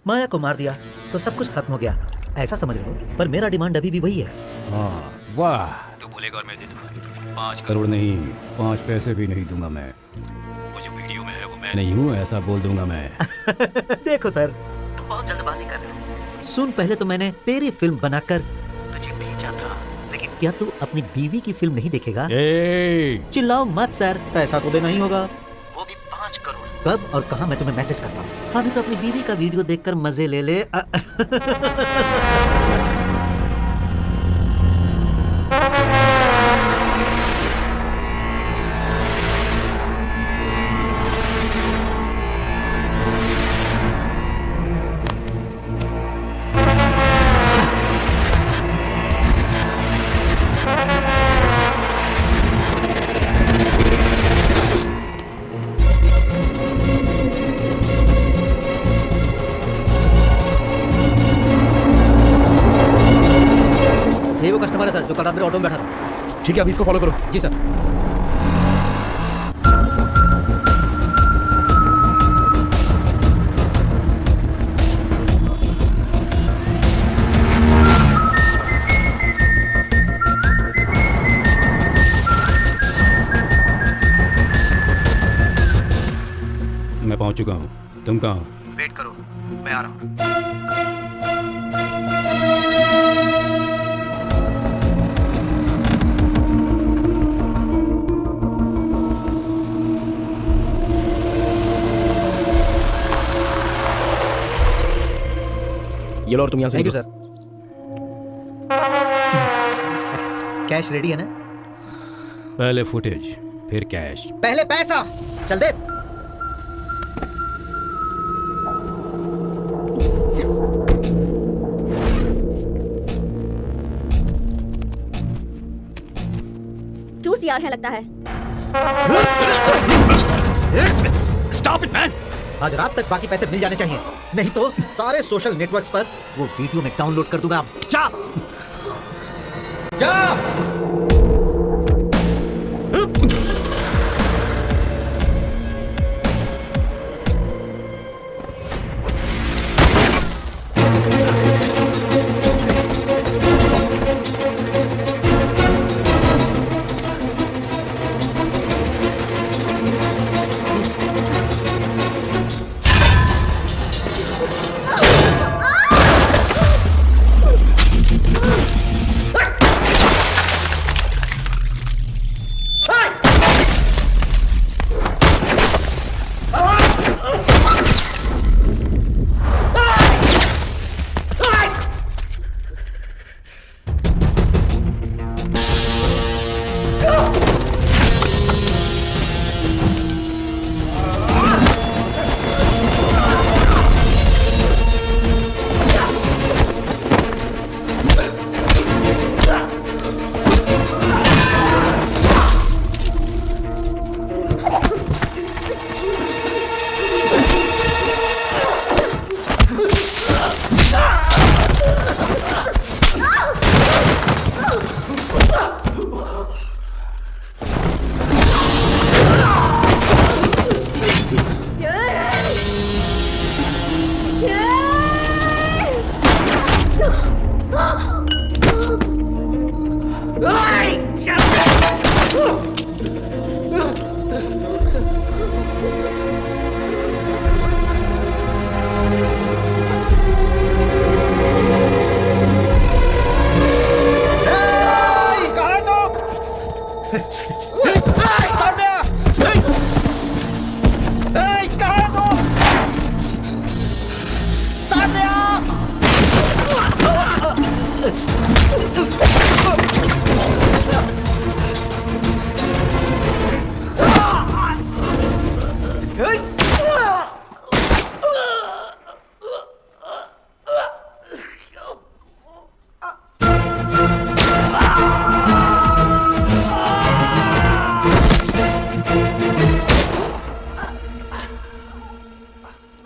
माया को मार दिया तो सब कुछ खत्म हो गया, ऐसा समझ रहे हो? पर मेरा डिमांड अभी भी वही है। हाँ, वाह, तो बोलेगा और मैं दे दूंगा। 5 करोड़ नहीं, 5 पैसे भी नहीं दूंगा मैं। वो जो वीडियो में है वो मैं नहीं हूँ, ऐसा बोल दूंगा मैं। देखो सर, तुम बहुत जल्दबाजी कर रहे हो। सुन, पहले तो मैंने तेरी फिल्म बनाकर तुझे भेजा था, लेकिन क्या तू अपनी बीवी की फिल्म नहीं देखेगा? चिल्लाओ मत सर, पैसा तो देना ही होगा, वो भी 5 करोड़। कब और कहाँ मैं तुम्हें मैसेज करता हूँ। अभी तो अपनी बीवी का वीडियो देखकर मजे ले ले। ये वो कस्टमर है सर जो कल रात मेरे ऑटो में बैठा था। ठीक है, अभी इसको फॉलो करो। जी सर। मैं पहुंच चुका हूँ, तुम कहाँ हो? वेट करो, मैं आ रहा हूँ। ये लो और तुम यहाँ से थैंक यू निकलो। सर। कैश रेडी है ना? पहले फुटेज, फिर कैश। पहले पैसा, चल दे। टू CR है लगता है। Stop it, man! आज रात तक बाकी पैसे मिल जाने चाहिए, नहीं तो सारे सोशल नेटवर्क्स पर वो वीडियो में डाउनलोड कर दूंगा। जा! जा!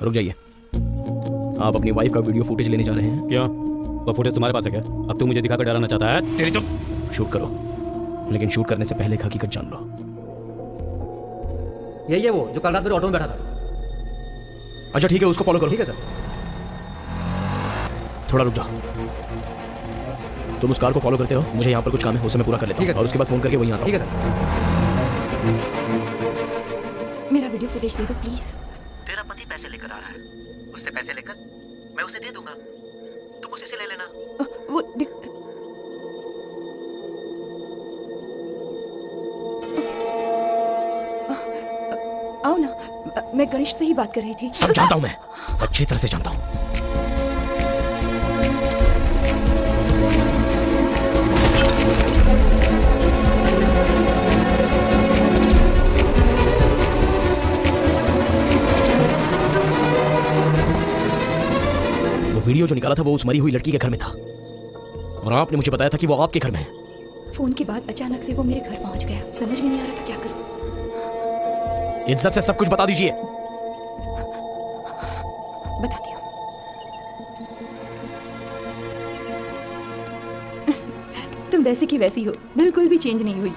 रुक जाइए, आप अपनी वाइफ का वीडियो फुटेज लेने जा रहे हैं? क्यों, वो फुटेज तुम्हारे पास है क्या? अब तू मुझे दिखाकर डराना चाहता है? तेरी तो शूट करो, लेकिन शूट करने से पहले एक हकीकत जान लो। यही है वो जो कल रात मेरे ऑटो में बैठा था। अच्छा ठीक है, उसको फॉलो करो। ठीक है सर। थोड़ा रुक जाओ, तुम उस कार को फॉलो करते हो, मुझे यहाँ पर कुछ काम है, उसे मैं पूरा कर लेता हूँ और उसके बाद फोन करके वहीं आता हूँ। ठीक है सर। मेरा वीडियो फुटेज दे दो प्लीज। तेरा पति पैसे लेकर आ रहा है, उससे पैसे लेकर मैं उसे दे दूंगा, तुम उसे से ले लेना। वो आओ ना, मैं गणेश से ही बात कर रही थी। सब जानता हूँ मैं, अच्छी तरह से जानता हूँ। वो वीडियो जो निकाला था वो उस मरी हुई लड़की के घर में था और आपने मुझे बताया था कि वो आपके घर में है। फोन के बाद अचानक से वो मेरे घर पहुंच गया, समझ में नहीं आ रहा था क्या करूं। इज्जत से सब कुछ बता दीजिए। बताती हूँ। तुम वैसी की वैसी हो, बिल्कुल भी चेंज नहीं हुई।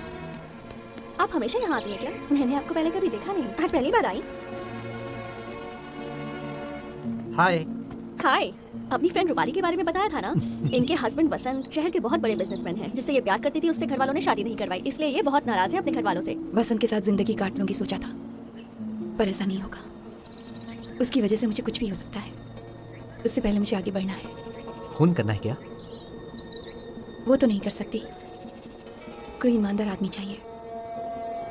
आप हमेशा यहाँ आती है क्या? मैंने आपको पहले कभी देखा नहीं, आज पहली बार आई। हाय। हाय, अपनी फ्रेंड रूपाली के बारे में बताया था ना? इनके हस्बैंड वसंत शहर के बहुत बड़े बिजनेसमैन हैं, जिससे ये प्यार करती थी, उससे घर वालों ने शादी नहीं करवाई, इसलिए ये बहुत नाराज है अपने घर वालों से। वसंत के साथ जिंदगी काट लूंगी सोचा था, पर ऐसा नहीं होगा। उसकी वजह से मुझे कुछ भी हो सकता है, उससे पहले मुझे आगे बढ़ना है। खून करना है क्या? वो तो नहीं कर सकती, कोई ईमानदार आदमी चाहिए,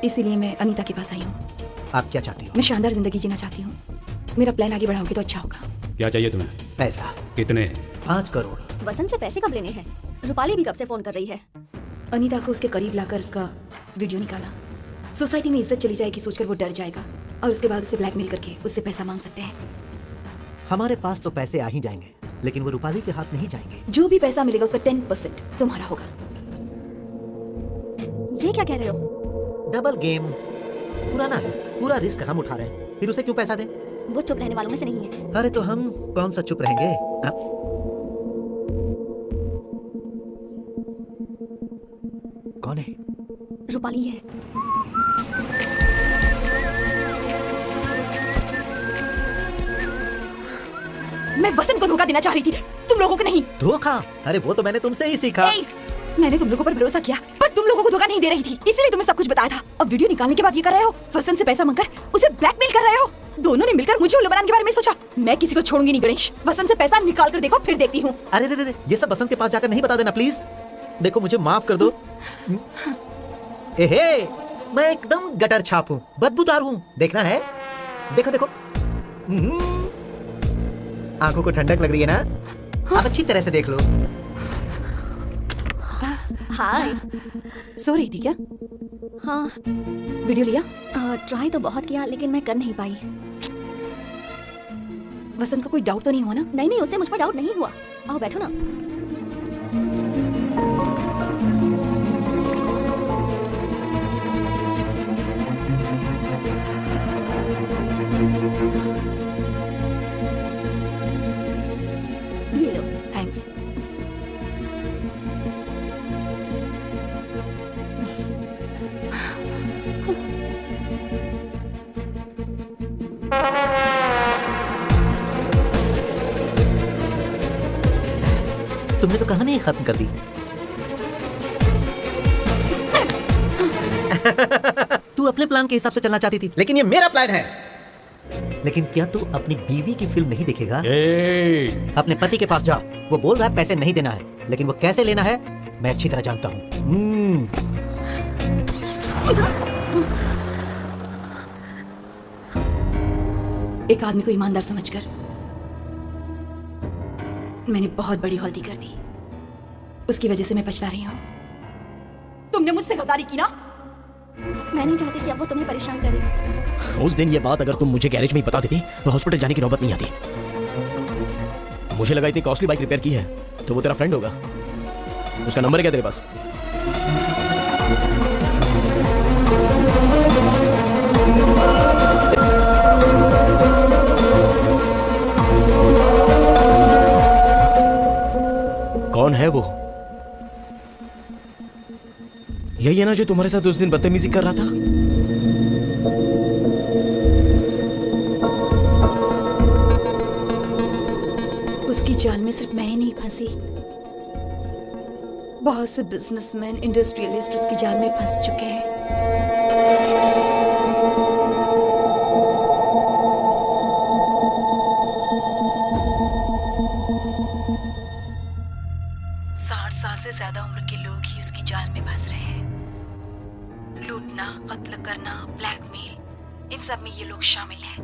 इसीलिए मैं अनीता के पास आई हूँ। आप क्या चाहती हो? मैं शानदार जिंदगी जीना चाहती हूँ, मेरा प्लान आगे बढ़ाओगे तो अच्छा होगा। क्या चाहिए तुम्हें? पैसा। कितने? 5 करोड़। वसंत से पैसे कब लेने हैं? रूपाली भी कब से फोन कर रही है। अनीता को उसके करीब लाकर उसका वीडियो निकाला, सोसाइटी में इज्जत चली जाएगी सोचकर वो डर जाएगा और उसके बाद उसे ब्लैकमेल करके उससे पैसा मांग सकते हैं। हमारे पास तो पैसे आ ही जाएंगे, लेकिन वो रूपाली के हाथ नहीं जाएंगे। जो भी पैसा मिलेगा उसका 10% तुम्हारा होगा। ये क्या कह रहे हो? Double game. पुराना है, पूरा रिस्क हम उठा रहे हैं, फिर उसे क्यों पैसा दें? वो चुप रहने वालों में से नहीं है। अरे तो हम कौन सा चुप रहेंगे? कौन है? रूपाली है। मैं वसंत को धोखा देना चाह रही थी, तुम लोगों को नहीं। धोखा? अरे वो तो मैंने तुमसे ही सीखा। मैंने तुम लोगों पर भरोसा किया, पर तुम लोगों को धोखा नहीं दे रही थी, इसलिए तुम्हें सब कुछ बताया था। अब वीडियो निकालने के बाद ये कर रहे हो, वसंत से पैसा मांगकर उसे ब्लैकमेल कर रहे हो। दोनों ने मिलकर मुझे उल्लू बनाने के बारे में सोचा। मैं किसी को छोड़ूंगी नहीं गणेश, वसंत से पैसा निकाल कर देखो, फिर देखती हूँ। अरे रे रे, ये सब वसंत के पास जाकर नहीं बता देना प्लीज। देखो मुझे माफ कर दो। एहे, मैं एकदम गटर छाप हूँ, बदबूदार हूँ, देखना है? देखो देखो, आंखों को ठंडक लग रही है ना? अब अच्छी तरह से देख लो। हाय। सो रही थी क्या? हाँ। वीडियो लिया? ट्राई तो बहुत किया, लेकिन मैं कर नहीं पाई। वसंत को कोई डाउट तो नहीं हुआ ना? नहीं, उसे मुझ पर डाउट नहीं हुआ। आओ बैठो ना। ये लो। थैंक्स। तुमने तो कहानी खत्म कर दी। तू अपने प्लान के हिसाब से चलना चाहती थी, लेकिन ये मेरा प्लान है। लेकिन क्या तू अपनी बीवी की फिल्म नहीं देखेगा? अपने पति के पास जा, वो बोल रहा है पैसे नहीं देना है, लेकिन वो कैसे लेना है मैं अच्छी तरह जानता हूँ। एक आदमी को ईमानदार समझकर मैंने बहुत बड़ी गलती कर दी, उसकी वजह से मैं पछता रही हूँ। तुमने मुझसे गद्दारी की ना? मैं नहीं चाहती कि अब वो तुम्हें परेशान करे। उस दिन ये बात अगर तुम मुझे गैरेज में ही बता देती तो हॉस्पिटल जाने की नौबत नहीं आती। मुझे लगा इतनी कॉस्टली बाइक रिपेयर की है तो वो तेरा फ्रेंड होगा। उसका नंबर है क्या तेरे पास? है वो? यही है ना जो तुम्हारे साथ उस दिन बदतमीजी कर रहा था? उसकी जाल में सिर्फ मैं ही नहीं फंसी, बहुत से बिजनेसमैन, इंडस्ट्रियलिस्ट उसकी जाल में फंस चुके हैं। 60 साल से ज्यादा उम्र के लोग ही उसकी जाल में फंस रहे हैं। लूटना, कत्ल करना, ब्लैकमेल, इन सब में ये लोग शामिल हैं।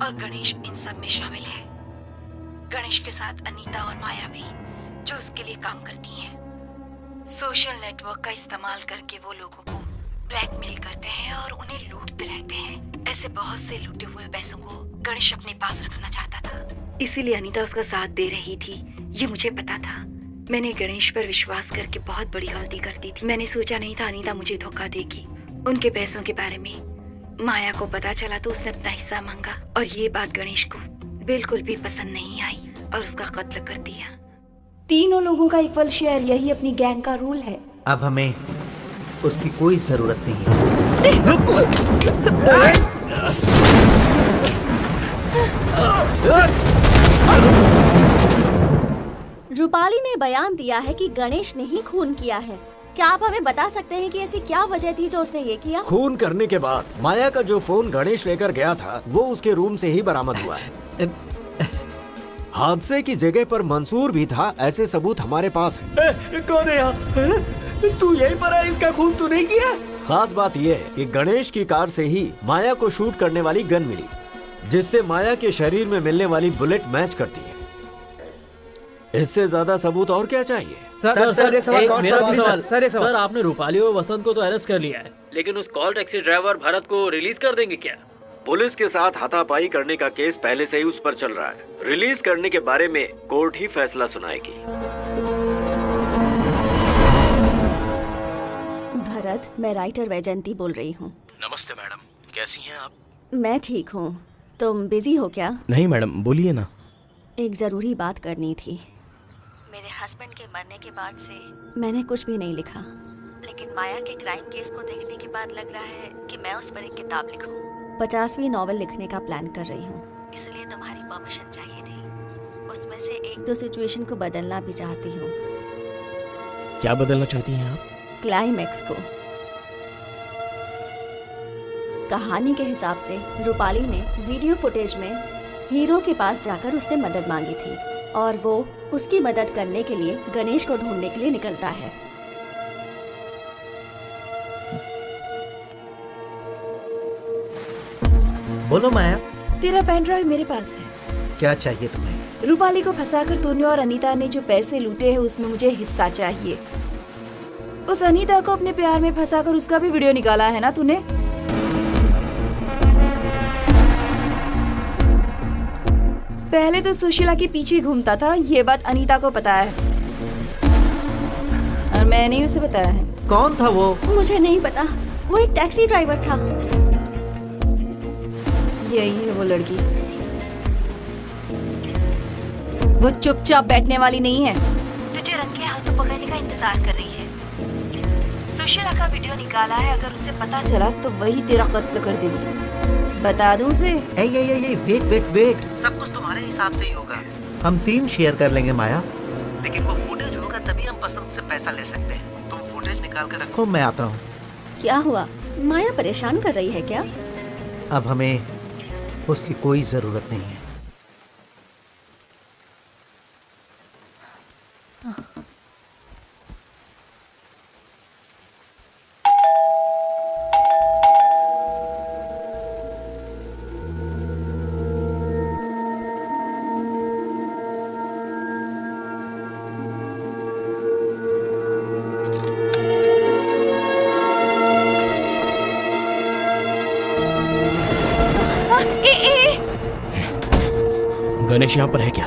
और गणेश इन सब में शामिल है। गणेश के साथ अनीता और माया भी, जो उसके लिए काम करती हैं। सोशल नेटवर्क का इस्तेमाल करके वो लोगों को ब्लैकमेल करते हैं और उन्हें लूटते रहते हैं। ऐसे बहुत से लूटे हुए पैसों को गणेश अपने पास रखना चाहता था, इसीलिए अनीता उसका साथ दे रही थी। ये मुझे पता था। मैंने गणेश पर विश्वास करके बहुत बड़ी गलती कर दी थी। मैंने सोचा नहीं था अनीता मुझे धोखा देगी। उनके पैसों के बारे में माया को पता चला तो उसने अपना हिस्सा मांगा और ये बात गणेश को बिल्कुल भी पसंद नहीं आई और उसका कत्ल कर दिया। तीनों लोगों का इक्वल शेयर, यही अपनी गैंग का रूल है। अब हमें उसकी कोई जरूरत नहीं है। रूपाली ने बयान दिया है कि गणेश ने ही खून किया है। क्या आप हमें बता सकते हैं कि ऐसी क्या वजह थी जो उसने ये किया? खून करने के बाद माया का जो फोन गणेश लेकर गया था वो उसके रूम से ही बरामद हुआ है। हादसे की जगह पर मंसूर भी था, ऐसे सबूत हमारे पास है। कौन है यहाँ? तू यहीं पर है? इसका खून तू नहीं किया? खास बात यह है कि गणेश की कार से ही माया को शूट करने वाली गन मिली, जिससे माया के शरीर में मिलने वाली बुलेट मैच करती है। इससे ज्यादा सबूत और क्या चाहिए? सर एक सवाल। सर आपने रूपाली और वसंत को तो अरेस्ट कर लिया है, लेकिन उस कॉल टैक्सी ड्राइवर भरत को रिलीज कर देंगे क्या? पुलिस के साथ हाथापाई करने का केस पहले से ही उस पर चल रहा है। रिलीज करने के बारे में कोर्ट ही फैसला सुनाएगी। भरत, मैं राइटर वैजयंती बोल रही हूँ। नमस्ते मैडम, कैसी हैं आप? मैं ठीक हूँ। तुम बिजी हो क्या? नहीं मैडम, बोलिए ना। एक जरूरी बात करनी थी। मेरे हस्बैंड के मरने के बाद से मैंने कुछ भी नहीं लिखा, लेकिन माया के क्राइम केस को देखने के बाद लग रहा है कि मैं उस पर एक किताब लिखूं। 50वीं नॉवेल लिखने का प्लान कर रही हूँ, इसलिए तुम्हारी परमिशन चाहिए थी। उसमें से एक दो सिचुएशन को बदलना भी चाहती हूँ। क्या बदलना चाहती हैं आप? क्लाइमैक्स को। कहानी के हिसाब से रूपाली ने वीडियो फुटेज में हीरो के पास जाकर उससे मदद मांगी थी और वो उसकी मदद करने के लिए गणेश को ढूंढने के लिए निकलता है। बोलो माया। तेरा पेन ड्राइव मेरे पास है। क्या चाहिए तुम्हें? रूपाली को फंसाकर तूने और अनीता ने जो पैसे लूटे हैं उसमें मुझे हिस्सा चाहिए। उस अनीता को अपने प्यार में फंसाकर उसका भी वीडियो निकाला है ना तूने? पहले तो सुशीला के पीछे घूमता था, ये बात अनीता को पता है और मैंने ही उसे बताया है। कौन था वो? मुझे नहीं पता, वो एक टैक्सी ड्राइवर था। यही है वो लड़की। वो चुपचाप बैठने वाली नहीं है, तुझे रंगे हाथों पकड़ने का इंतजार कर रही है। सुशीला का वीडियो निकाला है, अगर उसे पता चला तो वही तेरा कत्ल कर देगी। बता दूं उसे? वेट, सब कुछ तुम्हारे हिसाब से ही होगा। हम 3 शेयर कर लेंगे माया, लेकिन वो फुटेज होगा तभी हम पसंद से पैसा ले सकते हैं। तुम फुटेज निकाल कर रखो, मैं आता हूँ। क्या हुआ? माया परेशान कर रही है क्या? अब हमें उसकी कोई जरूरत नहीं है। गणेश यहाँ पर है क्या?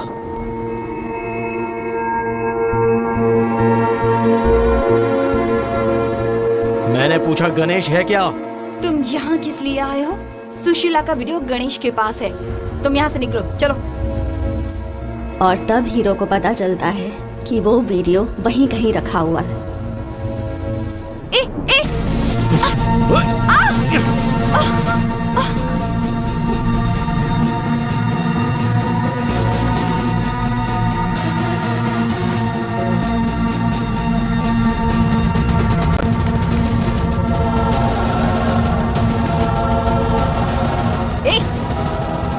मैंने पूछा गणेश है क्या? तुम यहाँ किस लिए आए हो? सुशीला का वीडियो गणेश के पास है। तुम यहाँ से निकलो, चलो। और तब हीरो को पता चलता है कि वो वीडियो वहीं कहीं रखा हुआ है।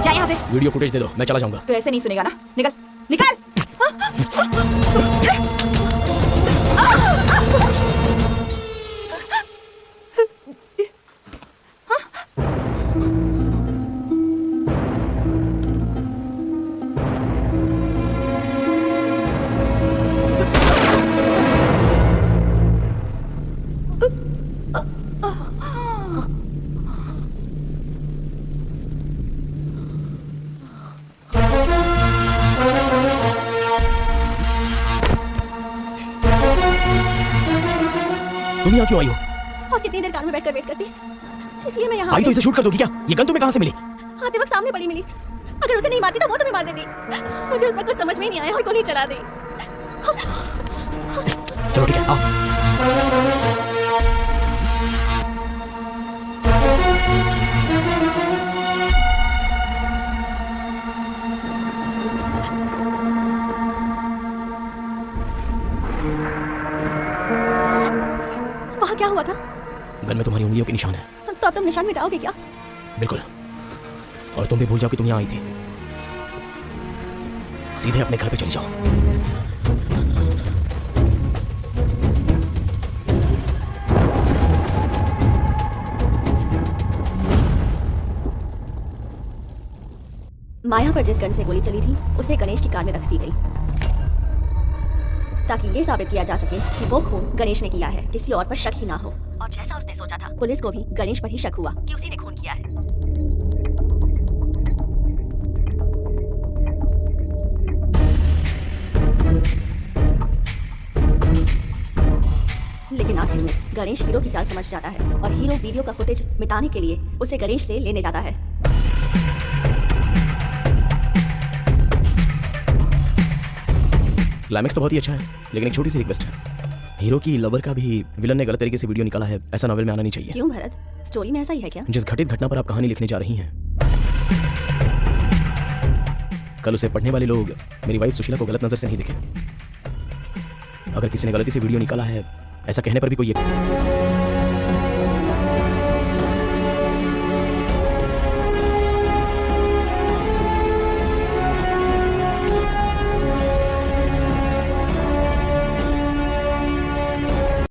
जा यहाँ से। वीडियो फुटेज दे दो, मैं चला जाऊंगा। तो ऐसे नहीं सुनेगा ना, निकल निकल। तुम यहाँ क्यों आई हो? और कितनी देर कार में बैठकर वेट करती, इसलिए मैं यहाँ आई तो इसे शूट कर दोगी क्या? ये गन तुम्हें कहाँ से मिली? आते वक्त सामने पड़ी मिली। अगर उसे नहीं मारती तो वो तुम्हें मार देती। मुझे उसमें कुछ समझ में ही नहीं आया और गोली चला दी। चलो ठीक है, आओ। वहाँ क्या हुआ था? गन में तुम्हारी उंगलियों के निशान है। तो अब तुम निशान मिटाओगे क्या? बिल्कुल। और तुम भी भूल जाओ कि तुम यहाँ आई थी। सीधे अपने घर पे चली जाओ। माया पर जिस गन से गोली चली थी उसे गणेश की कार में रख दी गई, ताकि ये साबित किया जा सके कि वो खून गणेश ने किया है, किसी और पर शक ही ना हो। और जैसा उसने सोचा था, पुलिस को भी गणेश पर ही शक हुआ कि उसी ने खून किया है। लेकिन आखिर में गणेश हीरो की चाल समझ जाता है और हीरो वीडियो का फुटेज मिटाने के लिए उसे गणेश से लेने जाता है। क्लाइमेक्स तो बहुत ही अच्छा है, लेकिन एक छोटी सी रिक्वेस्ट है। हीरो की लवर का भी विलन ने गलत तरीके से वीडियो निकाला है, ऐसा नॉवेल में आना नहीं चाहिए। क्यों भरत, स्टोरी में ऐसा ही है क्या? जिस घटित घटना पर आप कहानी लिखने जा रही हैं, कल उसे पढ़ने वाले लोग मेरी वाइफ सुशीला को गलत नजर से नहीं देखें। अगर किसी ने गलती से वीडियो निकाला है, ऐसा कहने पर भी कोई